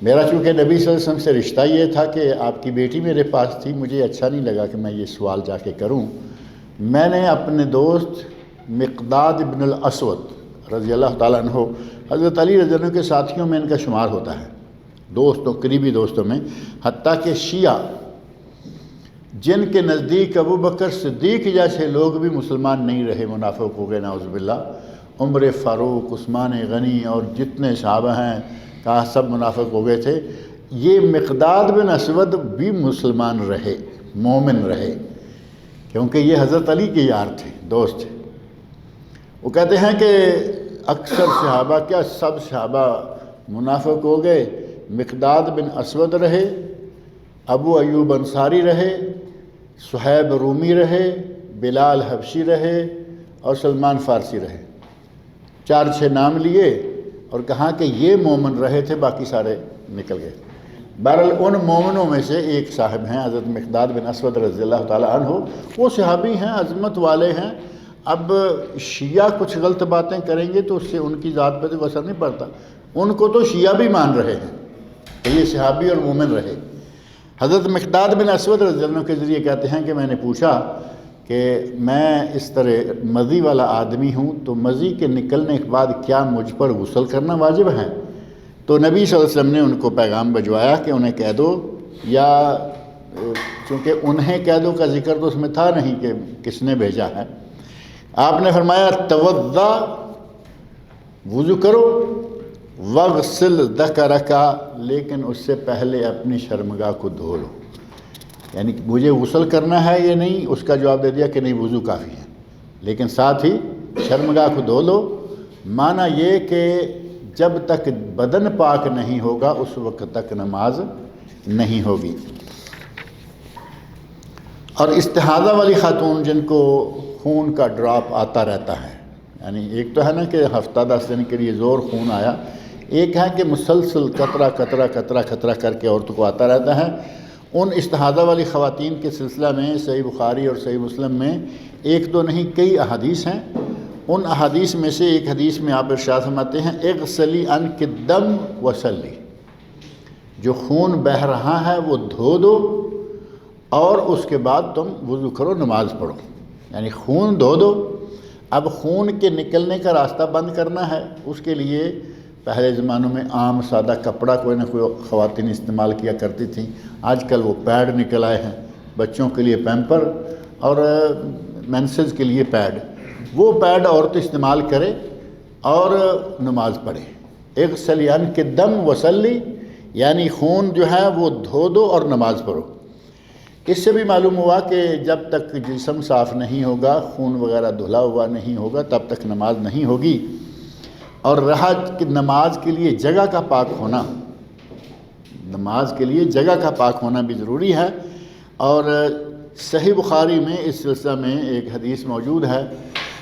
میرا چونکہ نبی صلی اللہ علیہ وسلم سے رشتہ یہ تھا کہ آپ کی بیٹی میرے پاس تھی، مجھے اچھا نہیں لگا کہ میں یہ سوال جا کے کروں۔ میں نے اپنے دوست مقداد ابن الاسود رضی اللہ تعالیٰ عنہ، حضرت علی رضی اللہ عنہ کے ساتھیوں میں ان کا شمار ہوتا ہے، دوستوں، قریبی دوستوں میں، حتیٰ کہ شیعہ جن کے نزدیک ابو بکر صدیق جیسے لوگ بھی مسلمان نہیں رہے، منافق ہو گئے نعوذ باللہ، عمر فاروق، عثمان غنی اور جتنے صحابہ ہیں کہا سب منافق ہو گئے تھے، یہ مقداد بن اسود بھی مسلمان رہے، مومن رہے، کیونکہ یہ حضرت علی کے یار تھے، دوست تھے۔ وہ کہتے ہیں کہ اکثر صحابہ، کیا سب صحابہ منافق ہو گئے، مقداد بن اسود رہے، ابو ایوب انصاری رہے، صہیب رومی رہے، بلال حبشی رہے، اور سلمان فارسی رہے۔ 4-6 نام لیے اور کہا کہ یہ مومن رہے تھے، باقی سارے نکل گئے۔ بہرحال ان مومنوں میں سے ایک صاحب ہیں حضرت مقداد بن اسود رضی اللہ تعالیٰ عنہ، وہ صحابی ہیں، عظمت والے ہیں۔ اب شیعہ کچھ غلط باتیں کریں گے تو اس سے ان کی ذات پہ تو اثر نہیں پڑتا، ان کو تو شیعہ بھی مان رہے ہیں کہ یہ صحابی اور مومن رہے۔ حضرت مقداد بن اسود رضی اللہ عنہ کے ذریعے کہتے ہیں کہ میں نے پوچھا کہ میں اس طرح مزی والا آدمی ہوں، تو مزی کے نکلنے کے بعد کیا مجھ پر غسل کرنا واجب ہے؟ تو نبی صلی اللہ علیہ وسلم نے ان کو پیغام بھجوایا کہ انہیں کہہ دو، یا چونکہ انہیں کہہ دو کا ذکر تو اس میں تھا نہیں کہ کس نے بھیجا ہے، آپ نے فرمایا توضا، وضو کرو، وغسل ذکرک، لیکن اس سے پہلے اپنی شرمگاہ کو دھو لو۔ یعنی مجھے غسل کرنا ہے یہ نہیں، اس کا جواب دے دیا کہ نہیں، وضو کافی ہے، لیکن ساتھ ہی شرمگاہ کو دھو لو۔ معنی یہ کہ جب تک بدن پاک نہیں ہوگا اس وقت تک نماز نہیں ہوگی۔ اور استحاضہ والی خاتون جن کو خون کا ڈراپ آتا رہتا ہے، یعنی ایک تو ہے نا کہ ہفتہ 10 دن کے لیے زور خون آیا، ایک ہے کہ مسلسل قطرہ قطرہ قطرہ قطرہ کر کے عورتوں کو آتا رہتا ہے، ان استحاضہ والی خواتین کے سلسلہ میں صحیح بخاری اور صحیح مسلم میں ایک دو نہیں کئی احادیث ہیں۔ ان احادیث میں سے ایک حدیث میں آپ ارشاد فرماتے ہیں اغسلی عنک الدم وصلی، جو خون بہہ رہا ہے وہ دھو دو اور اس کے بعد تم وضو کرو، نماز پڑھو۔ یعنی خون دھو دو۔ اب خون کے نکلنے کا راستہ بند کرنا ہے، اس کے لیے پہلے زمانوں میں عام سادہ کپڑا کوئی نہ کوئی خواتین استعمال کیا کرتی تھیں، آج کل وہ پیڈ نکل آئے ہیں، بچوں کے لیے پیمپر اور مینسز کے لیے پیڈ، وہ پیڈ عورت استعمال کرے اور نماز پڑھے۔ اغسلی عنک الدم وصلی، یعنی خون جو ہے وہ دھو دو اور نماز پڑھو۔ اس سے بھی معلوم ہوا کہ جب تک جسم صاف نہیں ہوگا، خون وغیرہ دھلا ہوا نہیں ہوگا، تب تک نماز نہیں ہوگی۔ اور رہا کہ نماز کے لیے جگہ کا پاک ہونا، نماز کے لیے جگہ کا پاک ہونا بھی ضروری ہے۔ اور صحیح بخاری میں اس سلسلہ میں ایک حدیث موجود ہے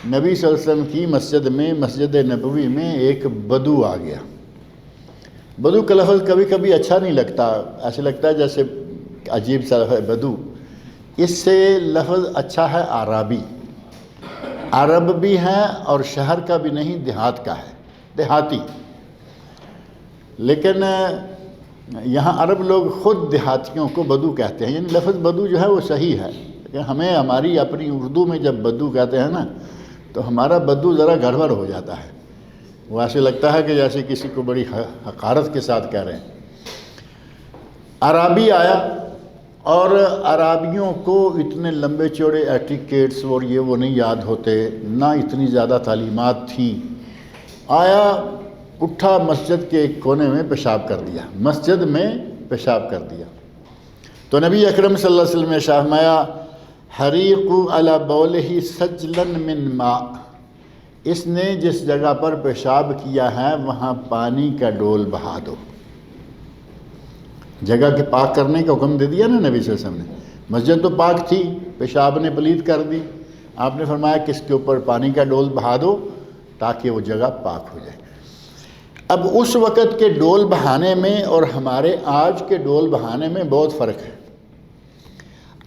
نبی صلی اللہ علیہ وسلم کی مسجد میں، مسجد نبوی میں ایک بدو آ گیا۔ بدو کا لفظ کبھی کبھی اچھا نہیں لگتا، ایسے لگتا ہے جیسے عجیب سا ہے بدو، اس سے لفظ اچھا ہے عربی، عرب بھی ہے اور شہر کا بھی نہیں، دیہات کا ہے، دیہاتی۔ لیکن یہاں عرب لوگ خود دیہاتیوں کو بدو کہتے ہیں، یعنی لفظ بدو جو ہے وہ صحیح ہے، لیکن ہمیں ہماری اپنی اردو میں جب بدو کہتے ہیں نا تو ہمارا بدو ذرا گڑبڑ ہو جاتا ہے، وہ ایسے لگتا ہے کہ جیسے کسی کو بڑی حقارت کے ساتھ کہہ رہے ہیں۔ عربی آیا، اور عرابیوں کو اتنے لمبے چوڑے ایٹیکیٹس اور یہ وہ نہیں یاد ہوتے، نہ اتنی زیادہ تعلیمات تھیں۔ آیا، اٹھا، مسجد کے ایک کونے میں پیشاب کر دیا، مسجد میں پیشاب کر دیا۔ تو نبی اکرم صلی اللہ علیہ وسلم نے فرمایا حریقوا علی بولہ سجلا من ماء، اس نے جس جگہ پر پیشاب کیا ہے وہاں پانی کا ڈول بہا دو۔ جگہ کے پاک کرنے کا حکم دے دیا نا نبی صلی اللہ علیہ وسلم نے۔ مسجد تو پاک تھی، پیشاب نے پلید کر دی، آپ نے فرمایا کہ اس کے اوپر پانی کا ڈول بہا دو تاکہ وہ جگہ پاک ہو جائے۔ اب اس وقت کے ڈول بہانے میں اور ہمارے آج کے ڈول بہانے میں بہت فرق ہے۔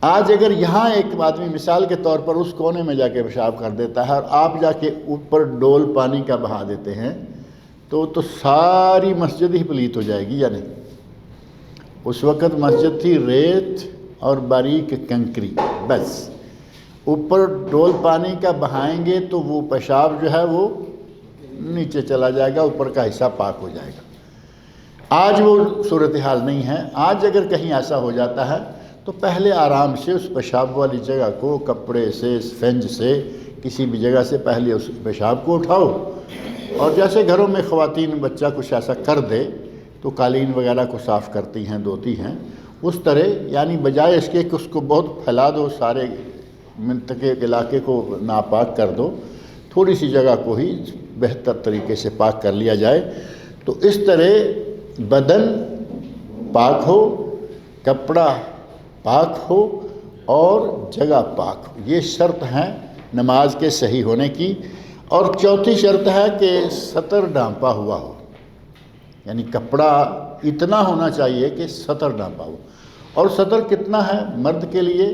آج اگر یہاں ایک آدمی مثال کے طور پر اس کونے میں جا کے پیشاب کر دیتا ہے اور آپ جا کے اوپر ڈول پانی کا بہا دیتے ہیں تو ساری مسجد ہی پلیت ہو جائے گی یا نہیں؟ اس وقت مسجد تھی ریت اور باریک کنکری، بس اوپر ڈول پانی کا بہائیں گے تو وہ پیشاب جو ہے وہ نیچے چلا جائے گا، اوپر کا حصہ پاک ہو جائے گا۔ آج وہ صورتحال نہیں ہے۔ آج اگر کہیں ایسا ہو جاتا ہے تو پہلے آرام سے اس پیشاب والی جگہ کو کپڑے سے، اسفنج سے، کسی بھی جگہ سے پہلے اس پیشاب کو اٹھاؤ، اور جیسے گھروں میں خواتین بچہ کچھ ایسا کر دے تو قالین وغیرہ کو صاف کرتی ہیں، دھوتی ہیں، اس طرح، یعنی بجائے اس کے کہ اس کو بہت پھیلا دو، سارے منطقے علاقے کو ناپاک کر دو، تھوڑی سی جگہ کو ہی بہتر طریقے سے پاک کر لیا جائے۔ تو اس طرح بدن پاک ہو، کپڑا پاک ہو اور جگہ پاک ہو، یہ شرط ہے نماز کے صحیح ہونے کی۔ اور چوتھی شرط ہے کہ سطر ڈھانپا ہوا ہو، یعنی کپڑا اتنا ہونا چاہیے کہ سطر ڈھانپا ہو۔ اور سطر کتنا ہے مرد کے لیے؟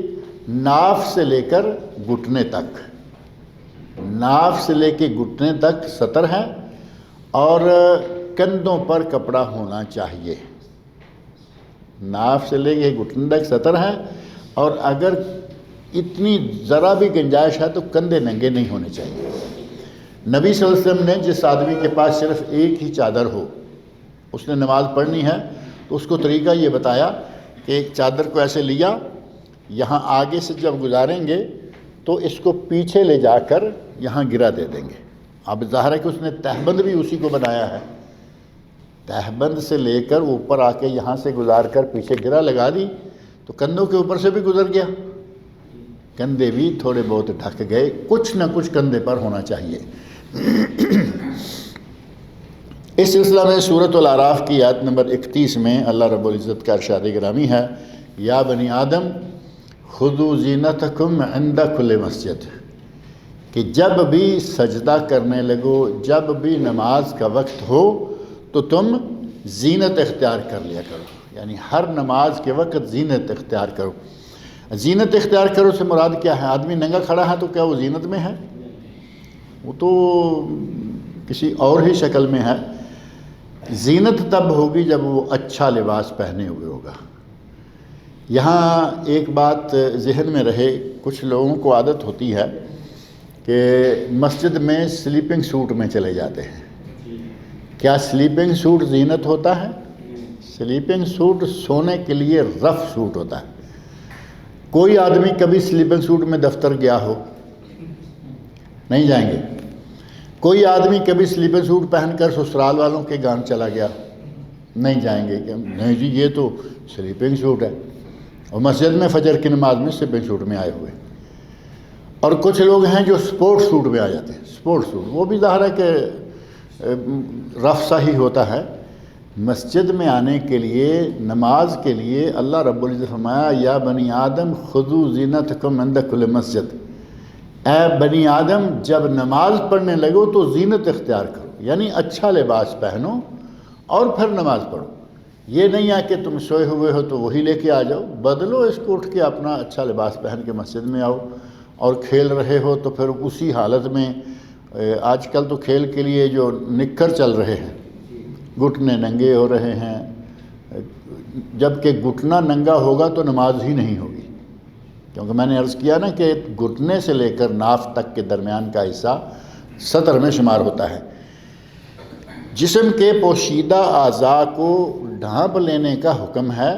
ناف سے لے کر گھٹنے تک، ناف سے لے کے گھٹنے تک سطر ہے، اور کندھوں پر کپڑا ہونا چاہیے۔ ناف سے لے کے گھٹنے تک سطر ہے، اور اگر اتنی ذرا بھی گنجائش ہے تو کندھے ننگے نہیں ہونے چاہیے۔ نبی صلی اللہ علیہ وسلم نے جس آدمی کے پاس صرف ایک ہی چادر ہو، اس نے نماز پڑھنی ہے، تو اس کو طریقہ یہ بتایا کہ ایک چادر کو ایسے لیا، یہاں آگے سے جب گزاریں گے تو اس کو پیچھے لے جا کر یہاں گرا دے دیں گے۔ اب ظاہر ہے کہ اس نے تہبند بھی اسی کو بنایا ہے، تہبند سے لے کر اوپر آ کے یہاں سے گزار کر پیچھے گرا لگا دی تو کندھوں کے اوپر سے بھی گزر گیا، کندھے بھی تھوڑے بہت ڈھک گئے، کچھ نہ کچھ کندھے پر ہونا چاہیے۔ اس سلسلہ میں سورۃ الاعراف کی آیت نمبر 31 میں اللہ رب العزت کا ارشاد گرامی ہے، یا بنی آدم خذوا زینتکم عند کل مسجد، کہ جب بھی سجدہ کرنے لگو، جب بھی نماز کا وقت ہو تو تم زینت اختیار کر لیا کرو، یعنی ہر نماز کے وقت زینت اختیار کرو۔ زینت اختیار کرو سے مراد کیا ہے؟ آدمی ننگا کھڑا ہے تو کیا وہ زینت میں ہے؟ وہ تو کسی اور ہی شکل میں ہے۔ زینت تب ہوگی جب وہ اچھا لباس پہنے ہوئے ہوگا۔ یہاں ایک بات ذہن میں رہے، کچھ لوگوں کو عادت ہوتی ہے کہ مسجد میں سلیپنگ سوٹ میں چلے جاتے ہیں۔ کیا سلیپنگ سوٹ زینت ہوتا ہے؟ سلیپنگ سوٹ سونے کے لیے رف سوٹ ہوتا ہے۔ کوئی آدمی کبھی سلیپنگ سوٹ میں دفتر گیا ہو؟ نہیں جائیں گے۔ کوئی آدمی کبھی سلیپنگ سوٹ پہن کر سسرال والوں کے گان چلا گیا؟ نہیں جائیں گے کہ نہیں جی یہ تو سلیپنگ سوٹ ہے، اور مسجد میں فجر کی نماز میں سلیپنگ سوٹ میں آئے ہوئے۔ اور کچھ لوگ ہیں جو سپورٹ سوٹ میں آ جاتے ہیں، سپورٹ سوٹ، وہ بھی ظاہر ہے کہ رف سا ہی ہوتا ہے۔ مسجد میں آنے کے لیے، نماز کے لیے اللہ رب العزت فرمایا یا بنی آدم خذوا زینتکم عند کل مسجد، اے بنی آدم جب نماز پڑھنے لگو تو زینت اختیار کرو، یعنی اچھا لباس پہنو اور پھر نماز پڑھو۔ یہ نہیں ہے کہ تم سوئے ہوئے ہو تو وہی لے کے آ جاؤ، بدلو اس کو، اٹھ کے اپنا اچھا لباس پہن کے مسجد میں آؤ، اور کھیل رہے ہو تو پھر اسی حالت میں، آج کل تو کھیل کے لیے جو نکر چل رہے ہیں، گھٹنے ننگے ہو رہے ہیں، جبکہ گھٹنا ننگا ہوگا تو نماز ہی نہیں ہوگی، کیونکہ میں نے عرض کیا نا کہ گھٹنے سے لے کر ناف تک کے درمیان کا حصہ سطر میں شمار ہوتا ہے۔ جسم کے پوشیدہ اعضاء کو ڈھانپ لینے کا حکم ہے،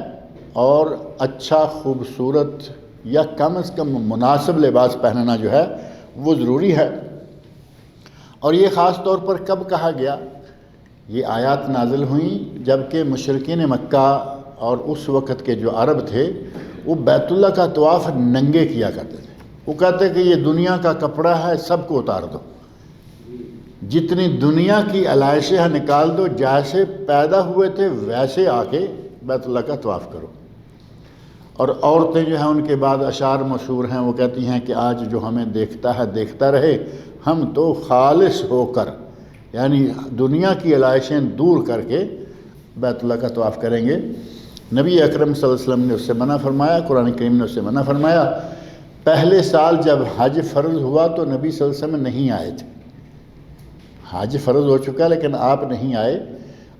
اور اچھا خوبصورت یا کم از کم مناسب لباس پہننا جو ہے وہ ضروری ہے۔ اور یہ خاص طور پر کب کہا گیا؟ یہ آیات نازل ہوئیں جبکہ مشرکین مکہ اور اس وقت کے جو عرب تھے وہ بیت اللہ کا طواف ننگے کیا کرتے تھے۔ وہ کہتے کہ یہ دنیا کا کپڑا ہے، سب کو اتار دو، جتنی دنیا کی علائشیں نکال دو، جیسے پیدا ہوئے تھے ویسے آ کے بیت اللہ کا طواف کرو۔ اور عورتیں جو ہیں ان کے بعد اشعار مشہور ہیں، وہ کہتی ہیں کہ آج جو ہمیں دیکھتا ہے دیکھتا رہے، ہم تو خالص ہو کر، یعنی دنیا کی علائشیں دور کر کے بیت اللہ کا طواف کریں گے۔ نبی اکرم صلی اللہ علیہ وسلم نے اس سے منع فرمایا، قرآن کریم نے اس سے منع فرمایا۔ پہلے سال جب حج فرض ہوا تو نبی صلی اللہ علیہ وسلم نہیں آئے تھے، حج فرض ہو چکا لیکن آپ نہیں آئے،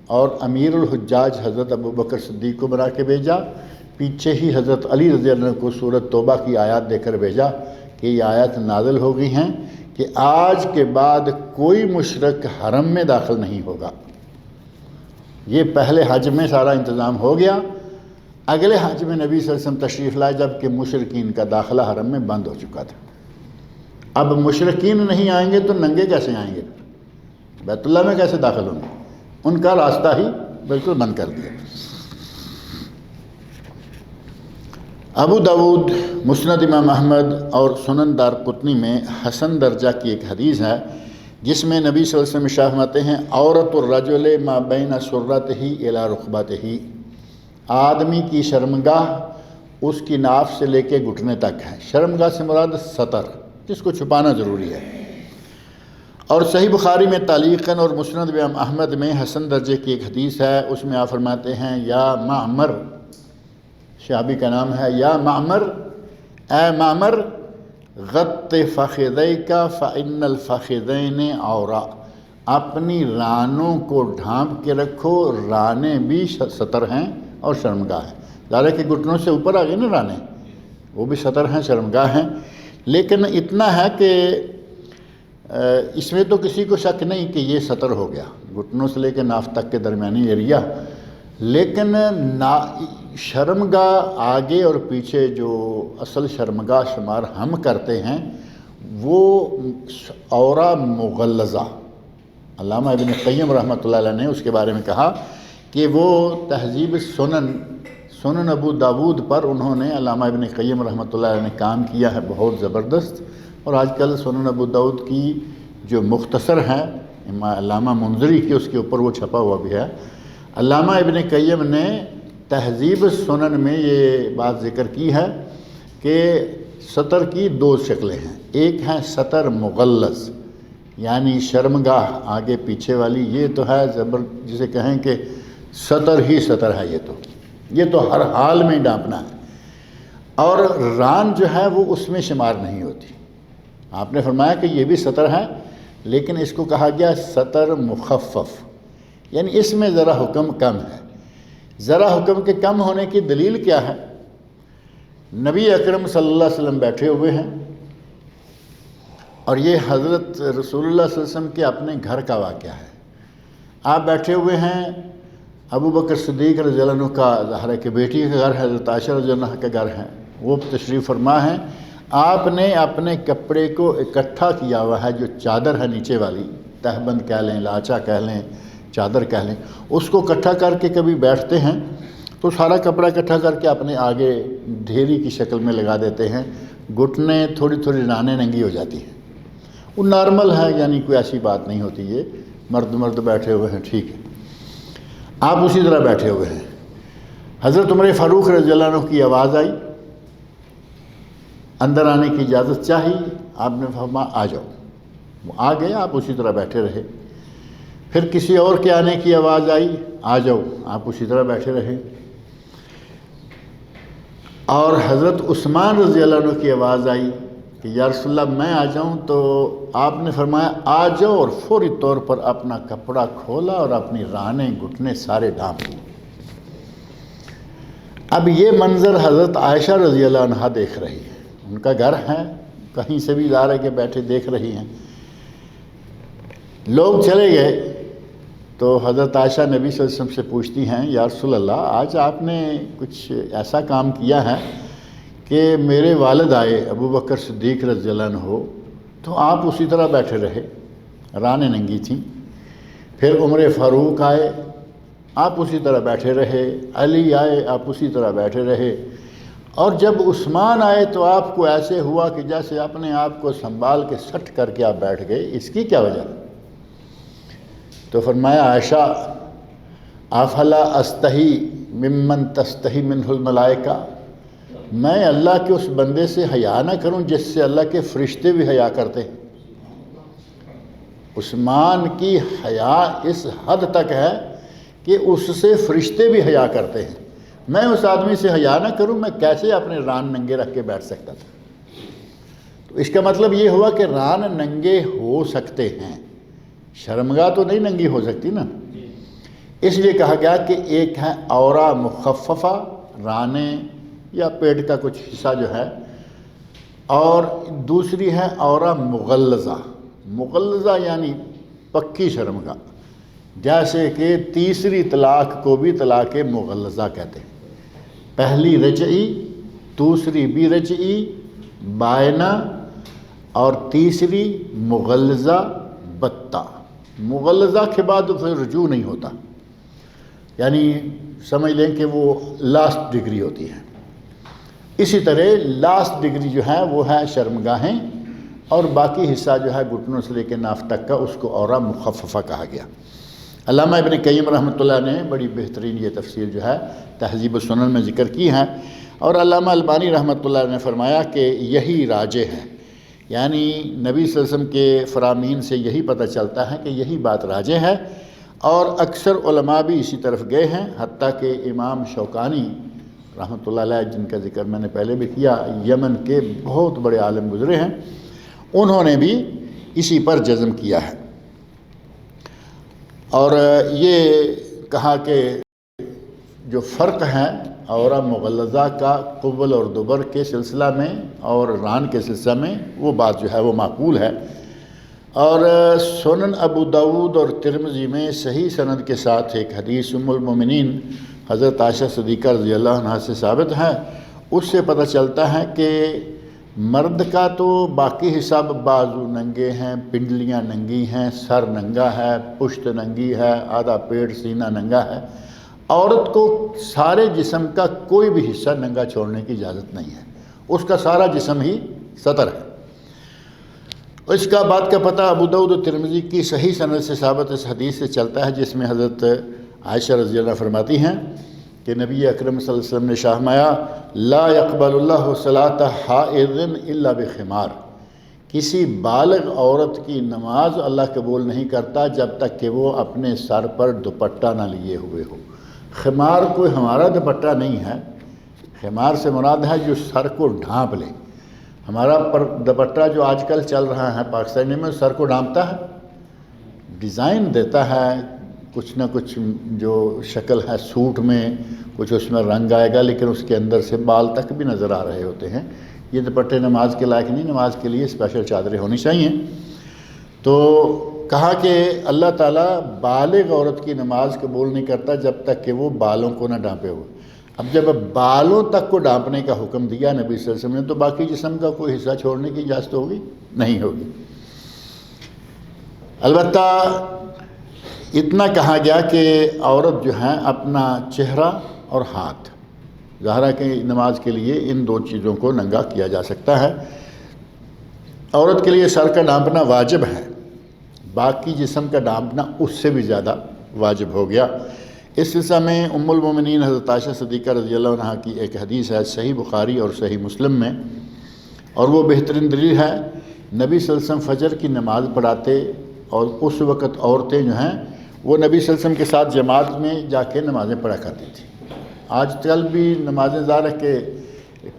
اور امیر الحجاج حضرت ابوبکر صدیق کو بنا کے بھیجا، پیچھے ہی حضرت علی رضی اللہ عنہ کو سورۃ توبہ کی آیات دے کر بھیجا کہ یہ آیات نازل ہو گئی ہیں کہ آج کے بعد کوئی مشرک حرم میں داخل نہیں ہوگا۔ یہ پہلے حج میں سارا انتظام ہو گیا، اگلے حج میں نبی صلی اللہ علیہ وسلم تشریف لائے جب کہ مشرکین کا داخلہ حرم میں بند ہو چکا تھا۔ اب مشرکین نہیں آئیں گے تو ننگے کیسے آئیں گے؟ بیت اللہ میں کیسے داخل ہوں گے؟ ان کا راستہ ہی بالکل بند کر دیا۔ ابو داود، مسند امام احمد اور سنن دارقطنی میں حسن درجہ کی ایک حدیث ہے جس میں نبی صلی اللہ علیہ وسلم ارشاد فرماتے ہیں عورت الرجل ما بین سرتہ الی رکبتہ، آدمی کی شرمگاہ اس کی ناف سے لے کے گھٹنے تک ہے۔ شرمگاہ سے مراد سطر، جس کو چھپانا ضروری ہے۔ اور صحیح بخاری میں تعلیقاً اور مسند امام احمد میں حسن درجے کی ایک حدیث ہے، اس میں آپ فرماتے ہیں یا معمر، صحابی کا نام ہے، یا معمر، اے معمر، غط فخذیک فإن الفخذین عورا، اپنی رانوں کو ڈھانپ کے رکھو، رانے بھی سطر ہیں اور شرمگاہ ہیں۔ ظاہر ہے کہ گھٹنوں سے اوپر آ گئی نا رانے، وہ بھی سطر ہیں، شرمگاہ ہیں، لیکن اتنا ہے کہ اس میں تو کسی کو شک نہیں کہ یہ سطر ہو گیا، گھٹنوں سے لے کے ناف تک کے درمیانی ایریا، لیکن شرمگاہ آگے اور پیچھے جو اصل شرمگاہ شمار ہم کرتے ہیں وہ عورا مغلظہ، علامہ ابن قیم رحمۃ اللہ علیہ نے اس کے بارے میں کہا کہ وہ تہذیب سنن ابو داود پر انہوں نے، علامہ ابن قیم رحمۃ اللہ علیہ نے کام کیا ہے بہت زبردست، اور آج کل سنن ابو داود کی جو مختصر ہیں علامہ منذری کی، اس کے اوپر وہ چھپا ہوا بھی ہے۔ علامہ ابن قیم نے تہذیب سنن میں یہ بات ذکر کی ہے کہ سطر کی دو شکلیں ہیں، ایک ہے سطر مغلظ یعنی شرمگاہ آگے پیچھے والی، یہ تو ہے جسے کہیں کہ سطر ہی سطر ہے، یہ تو ہر حال میں ڈانپنا ہے، اور ران جو ہے وہ اس میں شمار نہیں ہوتی۔ آپ نے فرمایا کہ یہ بھی سطر ہے لیکن اس کو کہا گیا سطر مخفف، یعنی اس میں ذرا حکم کم ہے۔ ذرا حکم کے کم ہونے کی دلیل کیا ہے؟ نبی اکرم صلی اللہ علیہ وسلم بیٹھے ہوئے ہیں، اور یہ حضرت رسول اللہ صلی اللہ علیہ وسلم کے اپنے گھر کا واقعہ ہے۔ آپ بیٹھے ہوئے ہیں، ابو بکر صدیق رضی اللہ عنہ کا ظاہر ہے کہ بیٹی کا گھر ہے، حضرت عائشہ رضی اللہ عنہ کا گھر ہے، وہ تشریف فرما ہیں۔ آپ نے اپنے کپڑے کو اکٹھا کیا ہوا ہے، جو چادر ہے نیچے والی، تہبند کہہ لیں، لاچا کہہ لیں، چادر کہہ لیں، اس کو اکٹھا کر کے کبھی بیٹھتے ہیں تو سارا کپڑا اکٹھا کر کے اپنے آگے ڈھیری کی شکل میں لگا دیتے ہیں، گھٹنے تھوڑی تھوڑی رانیں ننگی ہو جاتی ہیں، وہ نارمل ہے، یعنی کوئی ایسی بات نہیں ہوتی، یہ مرد بیٹھے ہوئے ہیں، ٹھیک ہے۔ آپ اسی طرح بیٹھے ہوئے ہیں، حضرت عمر فاروق رضی اللہ عنہ کی آواز آئی، اندر آنے کی اجازت چاہی، آپ نے فرمایا آ جاؤ، وہ آ گئے، آپ اسی طرح بیٹھے رہے۔ پھر کسی اور کے آنے کی آواز آئی، آ جاؤ، آپ اسی طرح بیٹھے رہے۔ اور حضرت عثمان رضی اللہ عنہ کی آواز آئی کہ یا رسول اللہ میں آ جاؤں، تو آپ نے فرمایا آ جاؤ، اور فوری طور پر اپنا کپڑا کھولا اور اپنی رانیں گھٹنے سارے ڈھانپ لیے۔ اب یہ منظر حضرت عائشہ رضی اللہ عنہ دیکھ رہی ہے، ان کا گھر ہے، کہیں سے بھی ظاہر ہے کہ بیٹھے دیکھ رہی ہیں۔ لوگ چلے گئے تو حضرت عائشہ نبی صلی اللہ علیہ وسلم سے پوچھتی ہیں یا رسول اللہ آج آپ نے کچھ ایسا کام کیا ہے کہ میرے والد آئے ابو بکر صدیق رضی اللہ عنہ، تو آپ اسی طرح بیٹھے رہے، رانیں ننگی تھیں۔ پھر عمر فاروق آئے، آپ اسی طرح بیٹھے رہے، علی آئے، آپ اسی طرح بیٹھے رہے، اور جب عثمان آئے تو آپ کو ایسے ہوا کہ جیسے اپنے آپ کو سنبھال کے سٹ کر کے آپ بیٹھ گئے، اس کی کیا وجہ؟ تو فرمایا عائشہ افلا استحی ممن تستحی منہ الملائکہ، میں اللہ کے اس بندے سے حیا نہ کروں جس سے اللہ کے فرشتے بھی حیا کرتے ہیں۔ عثمان کی حیا اس حد تک ہے کہ اس سے فرشتے بھی حیا کرتے ہیں، میں اس آدمی سے حیا نہ کروں، میں کیسے اپنے ران ننگے رکھ کے بیٹھ سکتا تھا؟ تو اس کا مطلب یہ ہوا کہ ران ننگے ہو سکتے ہیں، شرمگاہ تو نہیں ننگی ہو سکتی نا۔ اس لیے کہا گیا کہ ایک ہے عورہ مخففہ، رانے یا پیٹ کا کچھ حصہ جو ہے، اور دوسری ہے عورہ مغلظہ۔ مغلظہ یعنی پکی شرمگاہ، جیسے کہ تیسری طلاق کو بھی طلاق مغلظہ کہتے ہیں۔ پہلی رجعی، دوسری بھی رجعی، بائنہ، اور تیسری مغلظہ بتہ۔ مغلظہ کے بعد پھر رجوع نہیں ہوتا، یعنی سمجھ لیں کہ وہ لاسٹ ڈگری ہوتی ہے۔ اسی طرح لاسٹ ڈگری جو ہے وہ ہے شرمگاہیں، اور باقی حصہ جو ہے گھٹنوں سے لے کے ناف تک کا، اس کو عورہ مخففہ کہا گیا۔ علامہ ابن قیم رحمۃ اللہ نے بڑی بہترین یہ تفسیر جو ہے تہذیب السنن میں ذکر کی ہے، اور علامہ البانی رحمۃ اللہ نے فرمایا کہ یہی راجح ہے، یعنی نبی صلی اللہ علیہ وسلم کے فرامین سے یہی پتہ چلتا ہے کہ یہی بات راجح ہے، اور اکثر علماء بھی اسی طرف گئے ہیں، حتیٰ کہ امام شوکانی رحمۃ اللہ علیہ، جن کا ذکر میں نے پہلے بھی کیا، یمن کے بہت بڑے عالم گزرے ہیں، انہوں نے بھی اسی پر جزم کیا ہے۔ اور یہ کہا کہ جو فرق ہے عورہ مغلظہ کا قبل اور دبر کے سلسلہ میں اور ران کے سلسلہ میں، وہ بات جو ہے وہ معقول ہے۔ اور سنن ابو داود اور ترمذی میں صحیح سند کے ساتھ ایک حدیث ام المومنین حضرت عائشہ صدیقہ رضی اللہ عنہا سے ثابت ہے، اس سے پتہ چلتا ہے کہ مرد کا تو باقی حساب بازو ننگے ہیں، پنڈلیاں ننگی ہیں، سر ننگا ہے، پشت ننگی ہے، آدھا پیٹ سینہ ننگا ہے۔ عورت کو سارے جسم کا کوئی بھی حصہ ننگا چھوڑنے کی اجازت نہیں ہے، اس کا سارا جسم ہی ستر ہے۔ اس کا بات کا پتہ ابو داؤد و ترمذی کی صحیح سند سے ثابت اس حدیث سے چلتا ہے، جس میں حضرت عائشہ رضی اللہ عنہا فرماتی ہیں کہ نبی اکرم صلی اللہ علیہ وسلم نے فرمایا لا يقبل اللہ صلاۃ حائض الا بخمار، کسی بالغ عورت کی نماز اللہ قبول نہیں کرتا جب تک کہ وہ اپنے سر پر دوپٹہ نہ لیے ہوئے ہو۔ خمار کوئی ہمارا دوپٹہ نہیں ہے، خمار سے مراد ہے جو سر کو ڈھانپ لے۔ ہمارا دوپٹہ جو آج کل چل رہا ہے پاکستانی میں، سر کو ڈھانپتا ہے، ڈیزائن دیتا ہے، کچھ نہ کچھ جو شکل ہے سوٹ میں، کچھ اس میں رنگ آئے گا، لیکن اس کے اندر سے بال تک بھی نظر آ رہے ہوتے ہیں۔ یہ دوپٹے نماز کے لائق نہیں، نماز کے لیے اسپیشل چادریں ہونی چاہیے۔ تو کہا کہ اللہ تعالیٰ بالغ عورت کی نماز قبول نہیں کرتا جب تک کہ وہ بالوں کو نہ ڈھانپے ہوئے۔ اب جب بالوں تک کو ڈھانپنے کا حکم دیا نبی صلی اللہ علیہ وسلم نے، تو باقی جسم کا کوئی حصہ چھوڑنے کی اجازت ہوگی؟ نہیں ہوگی۔ البتہ اتنا کہا گیا کہ عورت جو ہے اپنا چہرہ اور ہاتھ، ظاہرہ کہ نماز کے لیے ان دو چیزوں کو ننگا کیا جا سکتا ہے۔ عورت کے لیے سر کا ڈھانپنا واجب ہے، باقی جسم کا ڈھانپنا اس سے بھی زیادہ واجب ہو گیا۔ اس سلسلہ میں ام المومنین حضرت عائشہ صدیقہ رضی اللہ عنہا کی ایک حدیث ہے صحیح بخاری اور صحیح مسلم میں، اور وہ بہترین دلیل ہے نبی صلی اللہ علیہ وسلم فجر کی نماز پڑھاتے، اور اس وقت عورتیں جو ہیں وہ نبی صلی اللہ علیہ وسلم کے ساتھ جماعت میں جا کے نمازیں پڑھا کرتی تھیں۔ آج کل بھی نمازیں ظاہر ہے کہ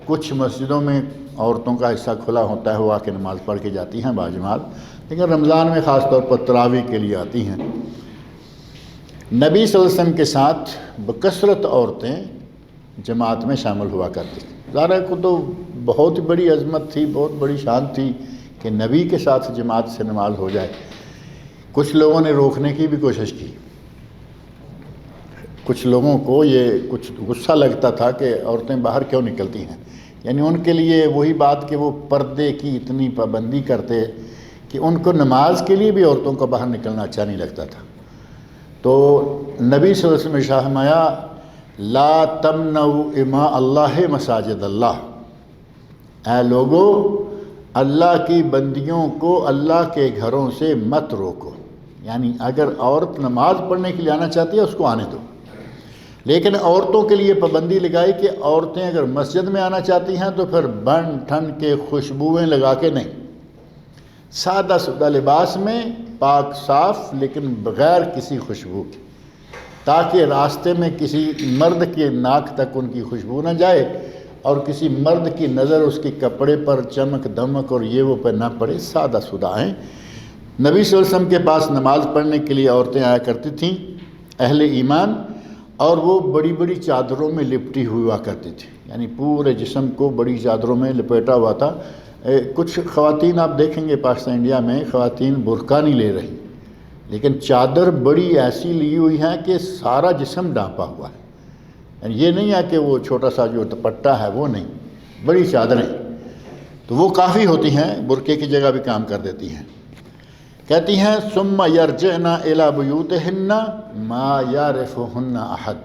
کچھ مسجدوں میں عورتوں کا حصہ کھلا ہوتا ہے، وہ آ کے نماز پڑھ کے جاتی ہیں باجماعت، لیکن رمضان میں خاص طور پر تراویح کے لیے آتی ہیں۔ نبی صلی اللہ علیہ وسلم کے ساتھ بکثرت عورتیں جماعت میں شامل ہوا کرتی تھیں۔ ظاہر کو تو بہت بڑی عظمت تھی، بہت بڑی شان تھی کہ نبی کے ساتھ جماعت سے نماز ہو جائے۔ کچھ لوگوں نے روکنے کی بھی کوشش کی، کچھ لوگوں کو یہ کچھ غصہ لگتا تھا کہ عورتیں باہر کیوں نکلتی ہیں، یعنی ان کے لیے وہی بات کہ وہ پردے کی اتنی پابندی کرتے کہ ان کو نماز کے لیے بھی عورتوں کا باہر نکلنا اچھا نہیں لگتا تھا۔ تو نبی صلی اللہ علیہ وسلم نے ارشاد فرمایا لا تمنعوا اماء اللہ مساجد اللہ، اے لوگو اللہ کی بندیوں کو اللہ کے گھروں سے مت روکو، یعنی اگر عورت نماز پڑھنے کے لیے آنا چاہتی ہے اس کو آنے دو، لیکن عورتوں کے لیے پابندی لگائی کہ عورتیں اگر مسجد میں آنا چاہتی ہیں تو پھر بن ٹھن کے خوشبوئیں لگا کے نہیں، سادہ سادہ لباس میں پاک صاف لیکن بغیر کسی خوشبو کے، تاکہ راستے میں کسی مرد کے ناک تک ان کی خوشبو نہ جائے اور کسی مرد کی نظر اس کے کپڑے پر چمک دمک اور یہ وہ پہ نہ پڑے، سادہ سادہ ہیں۔ نبی صلی اللہ علیہ وسلم کے پاس نماز پڑھنے کے لیے عورتیں آیا کرتی تھیں اہل ایمان، اور وہ بڑی بڑی چادروں میں لپٹی ہوا کرتی تھی، یعنی پورے جسم کو بڑی چادروں میں لپیٹا ہوا تھا۔ کچھ خواتین آپ دیکھیں گے پاکستان انڈیا میں خواتین برقع نہیں لے رہی، لیکن چادر بڑی ایسی لی ہوئی ہے کہ سارا جسم ڈھانپا ہوا ہے، یعنی یہ نہیں ہے کہ وہ چھوٹا سا جو دوپٹہ ہے وہ نہیں، بڑی چادریں، تو وہ کافی ہوتی ہیں، برقعے کی جگہ بھی کام کر دیتی ہیں۔ کہتی ہیں ثم یرجعن الی بیوتہن ما یعرفہن احد،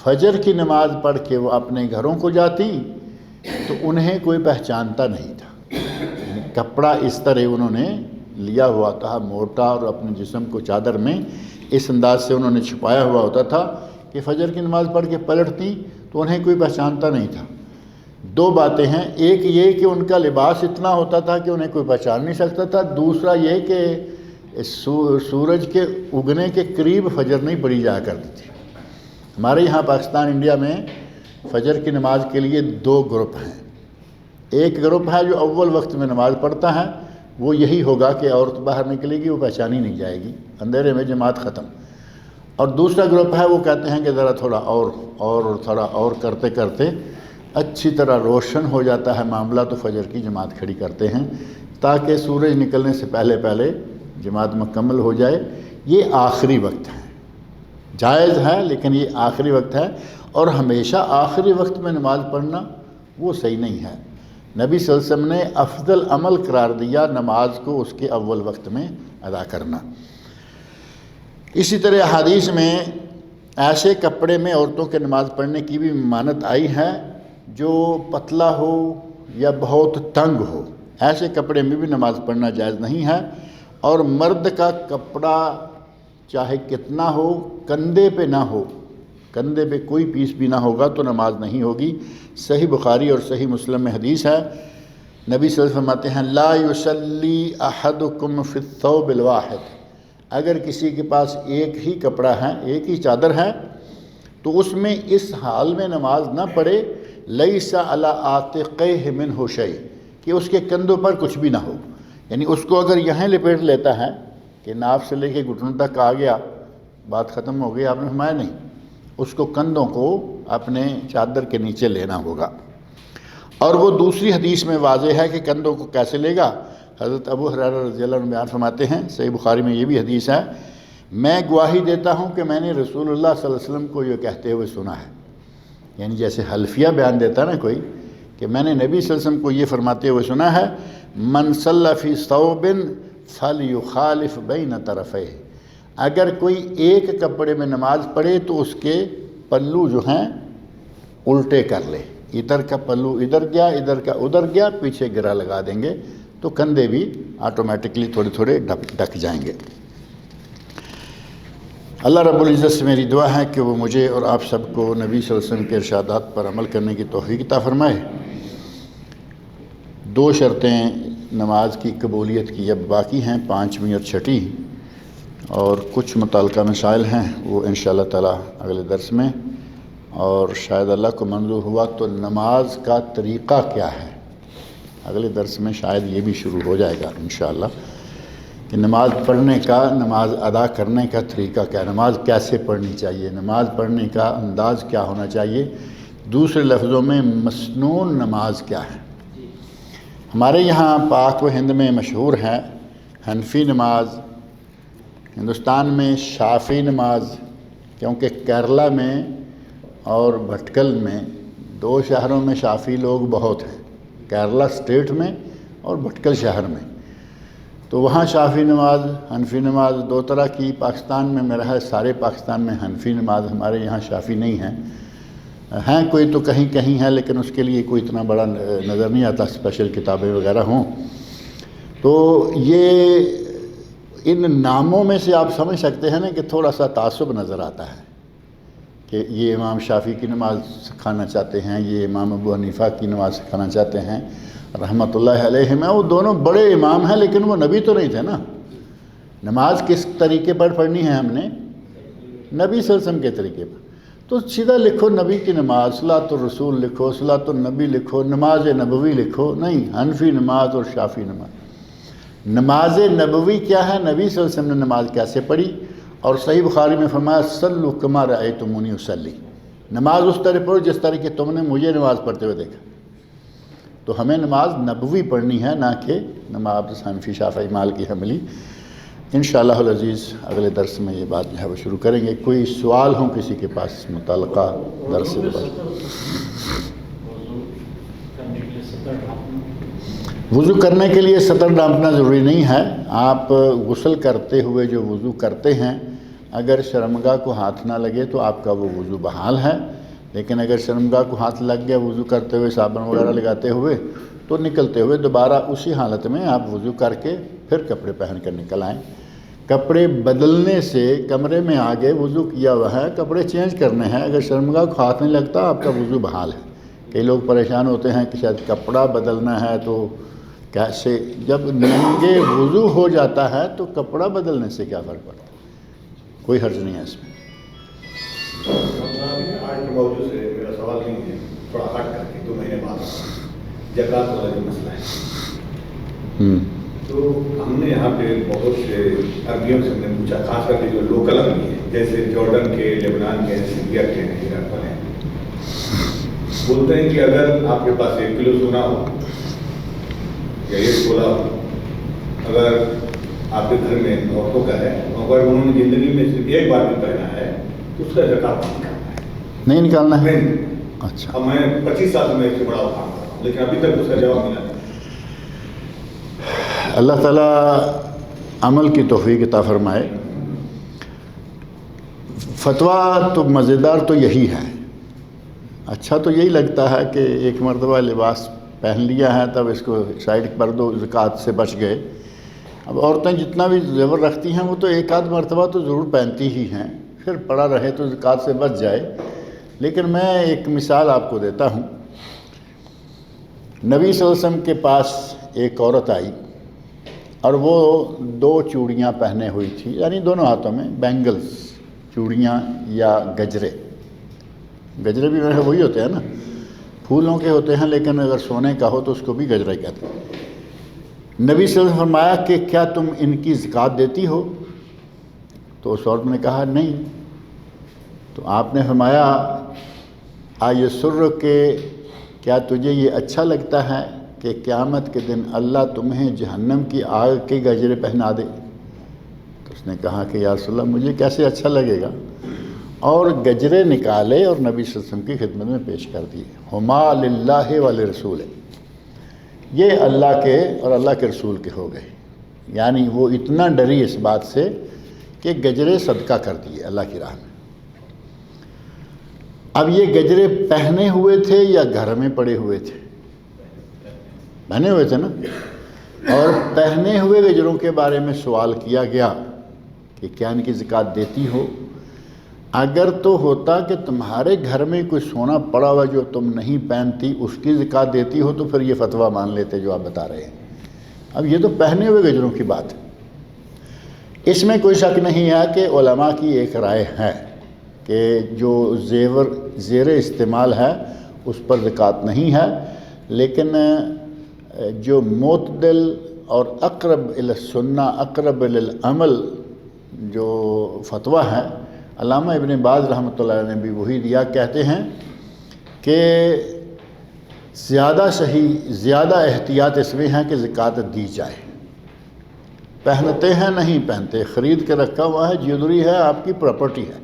فجر کی نماز پڑھ کے وہ اپنے گھروں کو جاتی تو انہیں کوئی پہچانتا نہیں تھا، یعنی کپڑا اس طرح انہوں نے لیا ہوا تھا موٹا، اور اپنے جسم کو چادر میں اس انداز سے انہوں نے چھپایا ہوا ہوتا تھا کہ فجر کی نماز پڑھ کے پلٹتی تو انہیں کوئی پہچانتا نہیں تھا۔ دو باتیں ہیں، ایک یہ کہ ان کا لباس اتنا ہوتا تھا کہ انہیں کوئی پہچان نہیں سکتا تھا، دوسرا یہ کہ سورج کے اگنے کے قریب فجر نہیں پڑھی جایا کرتی تھی۔ ہمارے یہاں پاکستان انڈیا میں فجر کی نماز کے لیے دو گروپ ہیں، ایک گروپ ہے جو اول وقت میں نماز پڑھتا ہے، وہ یہی ہوگا کہ عورت باہر نکلے گی وہ پہچانی نہیں جائے گی، اندھیرے میں جماعت ختم، اور دوسرا گروپ ہے وہ کہتے ہیں کہ ذرا تھوڑا اور تھوڑا اور کرتے کرتے اچھی طرح روشن ہو جاتا ہے معاملہ تو فجر کی جماعت کھڑی کرتے ہیں تاکہ سورج نکلنے سے پہلے پہلے جماعت مکمل ہو جائے۔ یہ آخری وقت ہے، جائز ہے لیکن یہ آخری وقت ہے، اور ہمیشہ آخری وقت میں نماز پڑھنا وہ صحیح نہیں ہے۔ نبی صلی اللہ علیہ وسلم نے افضل عمل قرار دیا نماز کو اس کے اول وقت میں ادا کرنا۔ اسی طرح حدیث میں ایسے کپڑے میں عورتوں کے نماز پڑھنے کی بھی ممانت آئی ہے جو پتلا ہو یا بہت تنگ ہو، ایسے کپڑے میں بھی نماز پڑھنا جائز نہیں ہے، اور مرد کا کپڑا چاہے کتنا ہو کندھے پہ نہ ہو، کندھے پہ کوئی پیس بھی نہ ہوگا تو نماز نہیں ہوگی۔ صحیح بخاری اور صحیح مسلم میں حدیث ہے، نبی صلی اللہ علیہ وسلم فرماتے ہیں لا یصلی احدکم فی الثوب الواحد، اگر کسی کے پاس ایک ہی کپڑا ہے، ایک ہی چادر ہے، تو اس میں اس حال میں نماز نہ پڑھے لیس علی عاتقیہ منہ شیء، کہ اس کے کندھوں پر کچھ بھی نہ ہو، یعنی اس کو اگر یہیں لپیٹ لیتا ہے کہ ناف سے لے کے گھٹنوں تک آ گیا بات ختم ہو گئی، آپ نے فرمایا نہیں، اس کو کندھوں کو اپنے چادر کے نیچے لینا ہوگا۔ اور وہ دوسری حدیث میں واضح ہے کہ کندھوں کو کیسے لے گا، حضرت ابو ہریرہ رضی اللہ عنہ بیان فرماتے ہیں، صحیح بخاری میں یہ بھی حدیث ہے، میں گواہی دیتا ہوں کہ میں نے رسول اللہ صلی اللہ علیہ وسلم کو یہ کہتے ہوئے سنا ہے، یعنی جیسے حلفیہ بیان دیتا نا کوئی کہ میں نے نبی صلی اللہ علیہ وسلم کو یہ فرماتے ہوئے سنا ہے من صلی فی ثوب فلیخالف بین طرفیہ، اگر کوئی ایک کپڑے میں نماز پڑھے تو اس کے پلو جو ہیں الٹے کر لے، ادھر کا پلو ادھر گیا ادھر کا ادھر گیا، پیچھے گرا لگا دیں گے تو کندھے بھی آٹومیٹکلی تھوڑے تھوڑے ڈھک جائیں گے۔ اللہ رب العزت سے میری دعا ہے کہ وہ مجھے اور آپ سب کو نبی صلی اللہ علیہ وسلم کے ارشادات پر عمل کرنے کی توفیق عطا فرمائے۔ دو شرطیں نماز کی قبولیت کی اب باقی ہیں 5ویں اور 6ٹھی، اور کچھ متعلقہ مسائل ہیں وہ انشاءاللہ تعالی اگلے درس میں، اور شاید اللہ کو منظور ہوا تو نماز کا طریقہ کیا ہے اگلے درس میں شاید یہ بھی شروع ہو جائے گا انشاءاللہ، کہ نماز پڑھنے کا، نماز ادا کرنے کا طریقہ کیا ہے، نماز کیسے پڑھنی چاہیے، نماز پڑھنے کا انداز کیا ہونا چاہیے، دوسرے لفظوں میں مسنون نماز کیا ہے۔ ہمارے یہاں پاک و ہند میں مشہور ہے حنفی نماز، ہندوستان میں شافعی نماز، کیونکہ کیرلا میں اور بھٹکل میں 2 شہروں میں شافعی لوگ بہت ہیں، کیرلا اسٹیٹ میں اور بھٹکل شہر میں، تو وہاں شافعی نماز، حنفی نماز 2 طرح کی پاکستان میں میرا ہے، سارے پاکستان میں حنفی نماز، ہمارے یہاں شافعی نہیں ہیں کوئی تو کہیں کہیں ہے، لیکن اس کے لیے کوئی اتنا بڑا نظر نہیں آتا اسپیشل کتابیں وغیرہ ہوں۔ تو یہ ان ناموں میں سے آپ سمجھ سکتے ہیں نا کہ تھوڑا سا تعصب نظر آتا ہے کہ یہ امام شافعی کی نماز سکھانا چاہتے ہیں، یہ امام ابو حنیفہ کی نماز سکھانا چاہتے ہیں رحمۃ اللہ علیہ میں۔ وہ دونوں بڑے امام ہیں لیکن وہ نبی تو نہیں تھے نا۔ نماز کس طریقے پر پڑھنی ہے ہم نے؟ نبی صلی اللہ علیہ وسلم کے طریقے پر۔ تو سیدھا لکھو نبی کی نماز، صلاۃ الرسول لکھو، صلاۃ النبی لکھو، نماز نبوی لکھو، نہیں، حنفی نماز اور شافعی نماز۔ نماز نبوی کیا ہے، نبی صلی اللہ علیہ وسلم نے نماز کیسے پڑھی، اور صحیح بخاری میں فرمایا صلوا کما رأیتمونی اصلی، نماز اس طرح پڑھو جس طرح کہ تم نے مجھے نماز پڑھتے ہوئے دیکھا۔ تو ہمیں نماز نبوی پڑھنی ہے، نہ کہ نماز حنفی شافعی مالکی حنبلی۔ انشاءاللہ العزیز اگلے درس میں یہ بات جو ہے وہ شروع کریں گے۔ کوئی سوال ہوں کسی کے پاس متعلقہ درس سے؟ وضو کرنے کے لیے سطر ڈھانپنا ضروری نہیں ہے۔ آپ غسل کرتے ہوئے جو وضو کرتے ہیں، اگر شرمگاہ کو ہاتھ نہ لگے تو آپ کا وہ وضو بحال ہے، لیکن اگر شرمگاہ کو ہاتھ لگ گیا وضو کرتے ہوئے، صابن وغیرہ لگاتے ہوئے، تو نکلتے ہوئے دوبارہ اسی حالت میں آپ وضو کر کے پھر کپڑے پہن کر نکل آئیں۔ کپڑے بدلنے سے کمرے میں آگے وضو کیا ہوا ہے، کپڑے چینج کرنے ہیں، اگر شرمگاہ کو ہاتھ نہیں لگتا آپ کا وضو بحال ہے۔ کئی لوگ پریشان ہوتے ہیں کہ شاید کپڑا بدلنا ہے تو کیسے، جب ننگے وضو ہو جاتا ہے تو کپڑا بدلنے سے کیا فرق پڑتا ہے، کوئی حرج نہیں ہے اس میں۔ آج کے موضوع سے میرا سوال نہیں ہے، تھوڑا ہٹ کر کے 2 مہینے بعد زکوٰۃ والا جو مسئلہ ہے، تو ہم نے یہاں پہ بہت سے عربیوں سے ہم نے پوچھا، خاص کر کے جو لوکل عربی ہیں، جیسے جارڈن کے، لبنان کے، سیریا کے ہیں، عراق والے ہیں، بولتے ہیں کہ اگر آپ کے پاس 1 کلو سونا ہو یا 1 تولا ہو، اگر آپ کے گھر میں عورتوں کا ہے، اگر انہوں نے زندگی میں صرف 1 بار بھی پہنا ہے تو اس کا زکوٰۃ نہیں نکالنا ہے۔ نہیں۔ اچھا، اب میں 25 سال میں اس سے بڑا کام کرتا ہوں لیکن ابھی تک اس کا جواب ملا نہیں۔ اللہ تعالیٰ عمل کی توفیق عطا فرمائے۔ فتویٰ تو مزیدار تو یہی ہے، اچھا تو یہی لگتا ہے کہ ایک مرتبہ لباس پہن لیا ہے تب اس کو سائڈ پر دو، زکوٰۃ سے بچ گئے۔ اب عورتیں جتنا بھی زیور رکھتی ہیں وہ تو 1 مرتبہ تو ضرور پہنتی ہی ہیں، پھر پڑا رہے تو زکوٰۃ سے بچ جائے۔ لیکن میں ایک مثال آپ کو دیتا ہوں۔ نبی صلی اللہ علیہ وسلم کے پاس ایک عورت آئی اور وہ 2 چوڑیاں پہنے ہوئی تھی، یعنی دونوں ہاتھوں میں بینگلز، چوڑیاں یا گجرے۔ گجرے بھی میرے وہی ہوتے ہیں نا، پھولوں کے ہوتے ہیں، لیکن اگر سونے کا ہو تو اس کو بھی گجرے کہتے ہیں۔ نبی صلی اللہ علیہ وسلم نے فرمایا کہ کیا تم ان کی زکوٰۃ دیتی ہو؟ تو اس عورت نے کہا نہیں۔ تو آپ نے فرمایا آیسر کہ کیا تجھے یہ اچھا لگتا ہے کہ قیامت کے دن اللہ تمہیں جہنم کی آگ کے گجرے پہنا دے؟ تو اس نے کہا کہ یا رسول اللہ مجھے کیسے اچھا لگے گا، اور گجرے نکالے اور نبی صلی اللہ علیہ وسلم کی خدمت میں پیش کر دیے۔ ہما للہ ولرسول، یہ اللہ کے اور اللہ کے رسول کے ہو گئے، یعنی وہ اتنا ڈری اس بات سے کہ گجرے صدقہ کر دیے اللہ کی راہ میں۔ اب یہ گجرے پہنے ہوئے تھے یا گھر میں پڑے ہوئے تھے؟ پہنے ہوئے تھے نا۔ اور پہنے ہوئے گجروں کے بارے میں سوال کیا گیا کہ کیا ان کی زکوٰۃ دیتی ہو؟ اگر تو ہوتا کہ تمہارے گھر میں کوئی سونا پڑا ہوا جو تم نہیں پہنتی اس کی زکوٰۃ دیتی ہو تو پھر یہ فتویٰ مان لیتے جو آپ بتا رہے ہیں، اب یہ تو پہنے ہوئے گجروں کی بات ہے، اس میں کوئی شک نہیں ہے کہ علماء کی ایک رائے ہے کہ جو زیر استعمال ہے اس پر زکوٰۃ نہیں ہے، لیکن جو معتدل اور اقرب الی السنہ اقرب الی العمل جو فتویٰ ہے، علامہ ابن باز رحمۃ اللہ علیہ نے بھی وہی دیا، کہتے ہیں کہ زیادہ صحیح، زیادہ احتیاط اس میں ہے کہ زکوٰۃ دی جائے۔ پہنتے ہیں نہیں پہنتے، خرید کے رکھا ہوا ہے، جیولری ہے، آپ کی پراپرٹی ہے،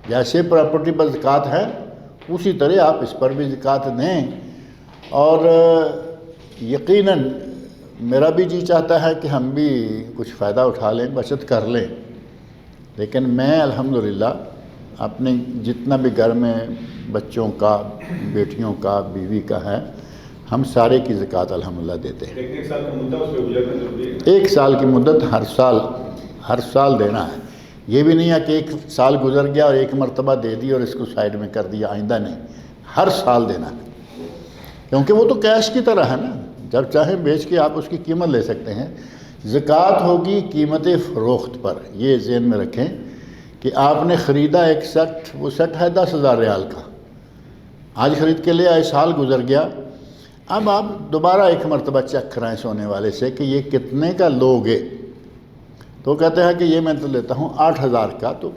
جیسے پراپرٹی پر زکوٰۃ ہے اسی طرح آپ اس پر بھی زکوٰۃ دیں۔ اور یقیناً میرا بھی جی چاہتا ہے کہ ہم بھی کچھ فائدہ اٹھا لیں، بچت کر لیں، لیکن میں الحمدللہ اپنے جتنا بھی گھر میں بچوں کا، بیٹیوں کا، بیوی کا ہے، ہم سارے کی زکوٰۃ الحمدللہ دیتے ہیں۔ ایک سال کا مدت اس پہ گزرنا ضروری ہے۔ ایک سال کی مدت ہر سال دینا ہے، یہ بھی نہیں ہے کہ ایک سال گزر گیا اور ایک مرتبہ دے دی اور اس کو سائیڈ میں کر دیا، آئندہ نہیں، ہر سال دینا ہے، کیونکہ وہ تو کیش کی طرح ہے نا، جب چاہیں بیچ کے آپ اس کی قیمت لے سکتے ہیں۔ زکوٰۃ ہوگی قیمت فروخت پر، یہ ذہن میں رکھیں کہ آپ نے خریدا ایک سیٹ، وہ سیٹ ہے 10,000 ریال کا، آج خرید کے لے آئے، سال گزر گیا، اب آپ دوبارہ ایک مرتبہ چیک کرائیں سونے والے سے کہ یہ کتنے کا لوگے، تو کہتے ہیں کہ یہ میں تو لیتا ہوں 8,000 کا، تو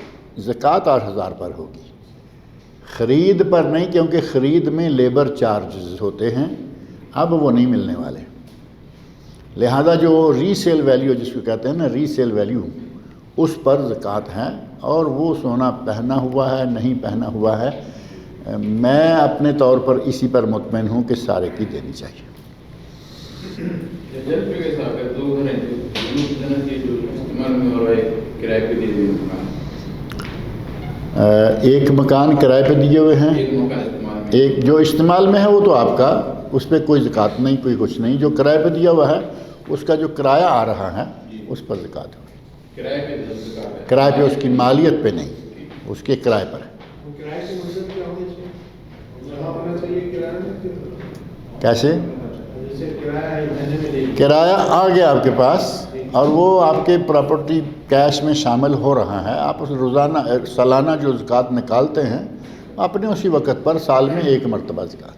زکوٰۃ 8,000 پر ہوگی، خرید پر نہیں، کیونکہ خرید میں لیبر چارجز ہوتے ہیں، اب وہ نہیں ملنے والے، لہذا جو ری سیل ویلیو جس کو کہتے ہیں نا، ری سیل ویلیو، اس پر زکوٰۃ ہے، اور وہ سونا پہنا ہوا ہے نہیں پہنا ہوا ہے، میں اپنے طور پر اسی پر مطمئن ہوں کہ سارے کی دینی چاہیے۔ ایک مکان کرائے پہ دیے ہوئے ہیں، ایک جو استعمال میں ہے وہ تو آپ کا، اس پہ کوئی زکوٰۃ نہیں، کوئی کچھ نہیں، جو کرائے پہ دیا ہوا ہے اس کا جو کرایہ آ رہا ہے اس پر زکوٰۃ ہوگی، کرائے پہ، اس کی مالیت پہ نہیں، اس کے کرائے پر ہے۔ کیسے؟ کرایہ آ گیا آپ کے پاس اور وہ آپ کے پراپرٹی کیش میں شامل ہو رہا ہے، آپ اس روزانہ سالانہ جو زکوٰۃ نکالتے ہیں اپنے اسی وقت پر، سال میں ایک مرتبہ زکوٰۃ،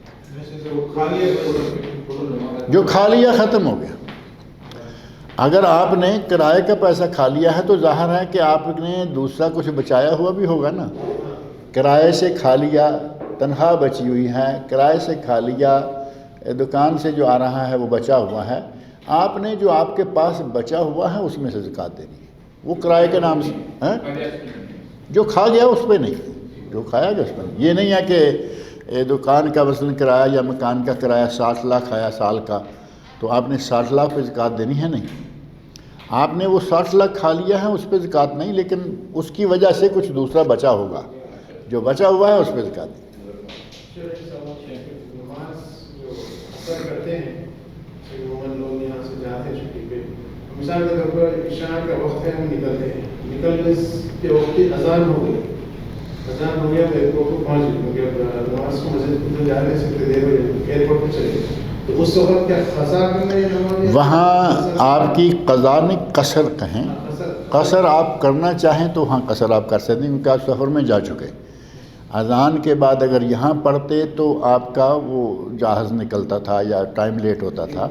جو کھا لیا ختم ہو گیا۔ اگر آپ نے کرائے کا پیسہ کھا لیا ہے تو ظاہر ہے کہ آپ نے دوسرا کچھ بچایا ہوا بھی ہوگا نا، کرائے سے کھا لیا، تنخواہ بچی ہوئی ہے، کرائے سے کھا لیا، دکان سے جو آ رہا ہے وہ بچا ہوا ہے، آپ نے جو آپ کے پاس بچا ہوا ہے اس میں سے زکوٰۃ دینی ہے، وہ کرائے کے نام سے جو کھا گیا اس پہ نہیں، جو کھایا گیا اس پہ نہیں۔ یہ نہیں ہے کہ دکان کا مثلاً کرایہ یا مکان کا کرایہ 60 لاکھ آیا سال کا تو آپ نے 60 لاکھ پہ زکوٰۃ دینی ہے، نہیں، آپ نے وہ 60 لاکھ کھا لیا ہے اس پہ زکوٰۃ نہیں، لیکن اس کی وجہ سے کچھ دوسرا بچا ہوگا، جو بچا ہوا ہے اس پہ زکوٰۃ دی۔ کرتے ہیں عموماً لوگ یہاں سے جاتے ہیں چھٹی پہ، مثال کے طور پر عشاء کا وقت ہے، ہم نکلتے ہیں، نکلنے کے وقت کی اذان ہو گئی، اذان ہو گیا تو ایئرپورٹ کو پہنچ گئے، کیونکہ نماز کو مسجد کو جا نہیں سکتے، دیر ہو جائے، ایئرپورٹ پہ چلے گئے، تو اس وقت کیا قضا کرنا ہے نماز؟ وہاں آپ کی قضا میں قصر کہیں، قصر آپ کرنا چاہیں تو ہاں قصر آپ کر سکتے ہیں، کیونکہ آپ سفر میں جا چکے، اذان کے بعد اگر یہاں پڑھتے تو آپ کا وہ جہاز نکلتا تھا یا ٹائم لیٹ ہوتا تھا،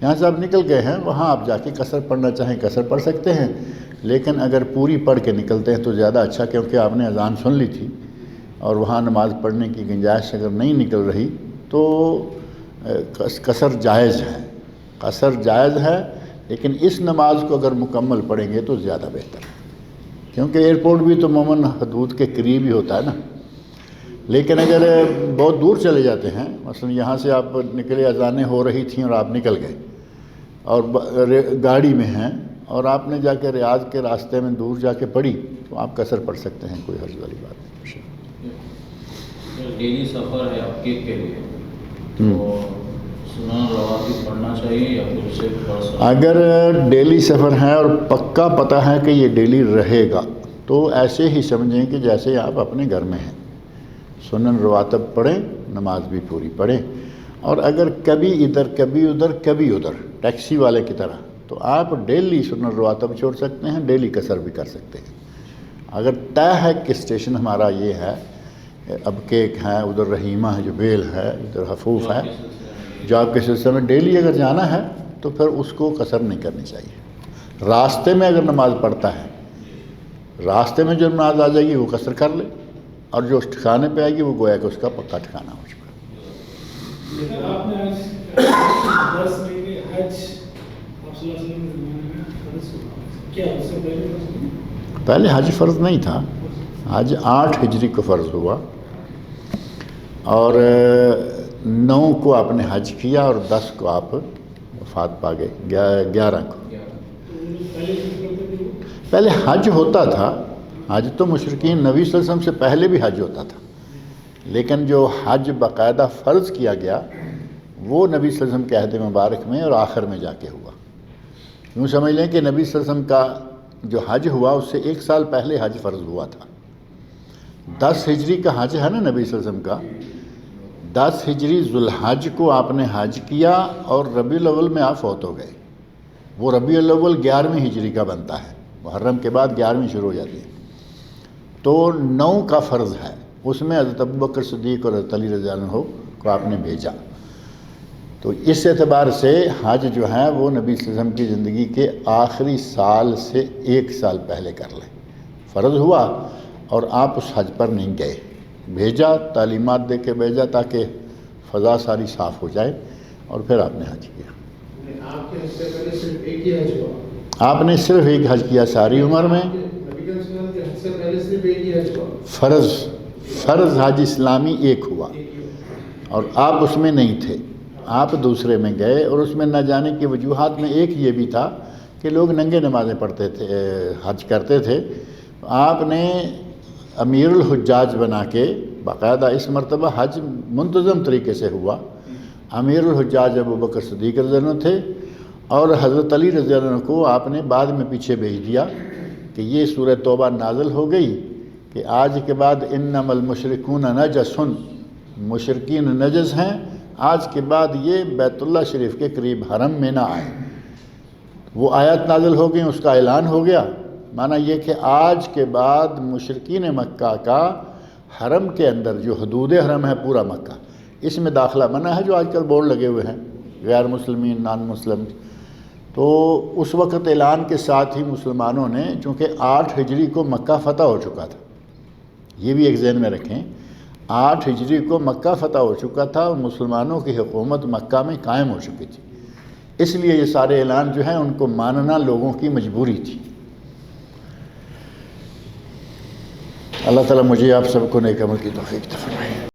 یہاں سے آپ نکل گئے ہیں، وہاں آپ جا کے قصر پڑھنا چاہیں قصر پڑھ سکتے ہیں، لیکن اگر پوری پڑھ کے نکلتے ہیں تو زیادہ اچھا، کیونکہ آپ نے اذان سن لی تھی اور وہاں نماز پڑھنے کی گنجائش اگر نہیں نکل رہی تو قصر جائز ہے، قصر جائز ہے، لیکن اس نماز کو اگر مکمل پڑھیں گے تو زیادہ بہتر ہے، کیونکہ ایئرپورٹ بھی تو عموماً حدود کے قریب ہی ہوتا ہے نا، لیکن اگر بہت دور چلے جاتے ہیں، مثلا یہاں سے آپ نکلے، اذانیں ہو رہی تھیں اور آپ نکل گئے اور گاڑی میں ہیں اور آپ نے جا کے ریاض کے راستے میں دور جا کے پڑھی تو آپ قصر پڑھ سکتے ہیں، کوئی حرج والی بات نہیں۔ ڈیلی سفر ہے آپ کے لیے تو سنن رواتب پڑھنا چاہیے یا پھر اسے پڑھ سکتے؟ اگر ڈیلی سفر ہے اور پکا پتہ ہے کہ یہ ڈیلی رہے گا تو ایسے ہی سمجھیں کہ جیسے آپ اپنے گھر میں ہیں، سنن رواتب پڑھیں، نماز بھی پوری پڑھیں، اور اگر کبھی ادھر کبھی ادھر کبھی ادھر ٹیکسی والے کی طرح، تو آپ ڈیلی سنن رواتب چھوڑ سکتے ہیں، ڈیلی قصر بھی کر سکتے ہیں۔ اگر طے ہے کہ اسٹیشن ہمارا یہ ہے، اب کیک ہے، ادھر رحیمہ ہے جو بیل ہے، ادھر حفوف ہے، جاب کے سلسلے میں ڈیلی اگر جانا ہے تو پھر اس کو قصر نہیں کرنی چاہیے۔ راستے میں اگر نماز پڑھتا ہے، راستے میں جو نماز آ جائے گی وہ قصر کر لے، اور جو اس ٹھکانے پہ آئے گی وہ گویا کہ اس کا پکا ٹھکانا ہو چکا۔ آپ نے آج درس میں کہ حج آپ صلی اللہ علیہ وسلم کے زمانے میں فرض ہوا، کیا اس سے پہلے فرض ہوا؟ پہلے حج فرض نہیں تھا، حج 8 ہجری کو فرض ہوا، اور 9 کو آپ نے حج کیا اور 10 کو آپ وفات پا گئے، 11 کو۔ پہلے حج ہوتا تھا، حج تو مشرکین نبی صلی اللہ علیہ وسلم سے پہلے بھی حج ہوتا تھا، لیکن جو حج باقاعدہ فرض کیا گیا وہ نبی صلی اللہ علیہ وسلم کے عہد مبارک میں اور آخر میں جا کے ہوا۔ یوں سمجھ لیں کہ نبی صلی اللہ علیہ وسلم کا جو حج ہوا اس سے 1 سال پہلے حج فرض ہوا تھا۔ 10 ہجری کا حج ہے نا نبی صلی اللہ علیہ وسلم کا، 10 ہجری ذوالحج کو آپ نے حج کیا اور ربیع الاول میں آپ فوت ہو گئے۔ وہ ربیع الاول 11ویں ہجری کا بنتا ہے، محرم کے بعد 11ویں شروع ہو جاتی ہے، تو 9 کا فرض ہے، اس میں حضرت ابوبکر صدیق اور حضرت علی رضی اللہ عنہ کو آپ نے بھیجا۔ تو اس اعتبار سے حج جو ہے وہ نبی صلی اللہ علیہ وسلم کی زندگی کے آخری سال سے 1 سال پہلے کر لیں، فرض ہوا اور آپ اس حج پر نہیں گئے، بھیجا، تعلیمات دے کے بھیجا تاکہ فضا ساری صاف ہو جائے، اور پھر آپ نے حج کیا۔ آپ کے حج سے پہلے صرف ایک ہی حج ہوا؟ آپ نے صرف ایک حج کیا ساری عمر میں، نبی صلی اللہ علیہ وسلم کے حج سے پہلے صرف ایک ہی حج ہوا؟ فرض حج اسلامی ایک ہوا، اور آپ اس میں نہیں تھے، آپ دوسرے میں گئے، اور اس میں نہ جانے کی وجوہات میں ایک یہ بھی تھا کہ لوگ ننگے نمازیں پڑھتے تھے، حج کرتے تھے۔ آپ نے امیر الحجاج بنا کے باقاعدہ اس مرتبہ حج منتظم طریقے سے ہوا۔ امیر الحجاج ابوبکر صدیق رضی اللہ عنہ تھے، اور حضرت علی رضی اللہ عنہ کو آپ نے بعد میں پیچھے بھیج دیا کہ یہ سورہ توبہ نازل ہو گئی کہ آج کے بعد انما المشرکون نجس، مشرکین نجس ہیں، آج کے بعد یہ بیت اللہ شریف کے قریب حرم میں نہ آئیں۔ وہ آیات نازل ہو گئی، اس کا اعلان ہو گیا، معنی یہ کہ آج کے بعد مشرکین مکہ کا حرم کے اندر جو حدود حرم ہے پورا مکہ، اس میں داخلہ منع ہے، جو آج کل بورڈ لگے ہوئے ہیں غیر مسلمین، نان مسلم۔ تو اس وقت اعلان کے ساتھ ہی مسلمانوں نے، چونکہ 8 ہجری کو مکہ فتح ہو چکا تھا، یہ بھی ایک ذہن میں رکھیں، 8 ہجری کو مکہ فتح ہو چکا تھا اور مسلمانوں کی حکومت مکہ میں قائم ہو چکی تھی، اس لیے یہ سارے اعلان جو ہیں ان کو ماننا لوگوں کی مجبوری تھی۔ اللہ تعالیٰ مجھے آپ سب کو نیک عمل کی توفیق عطا فرمائے۔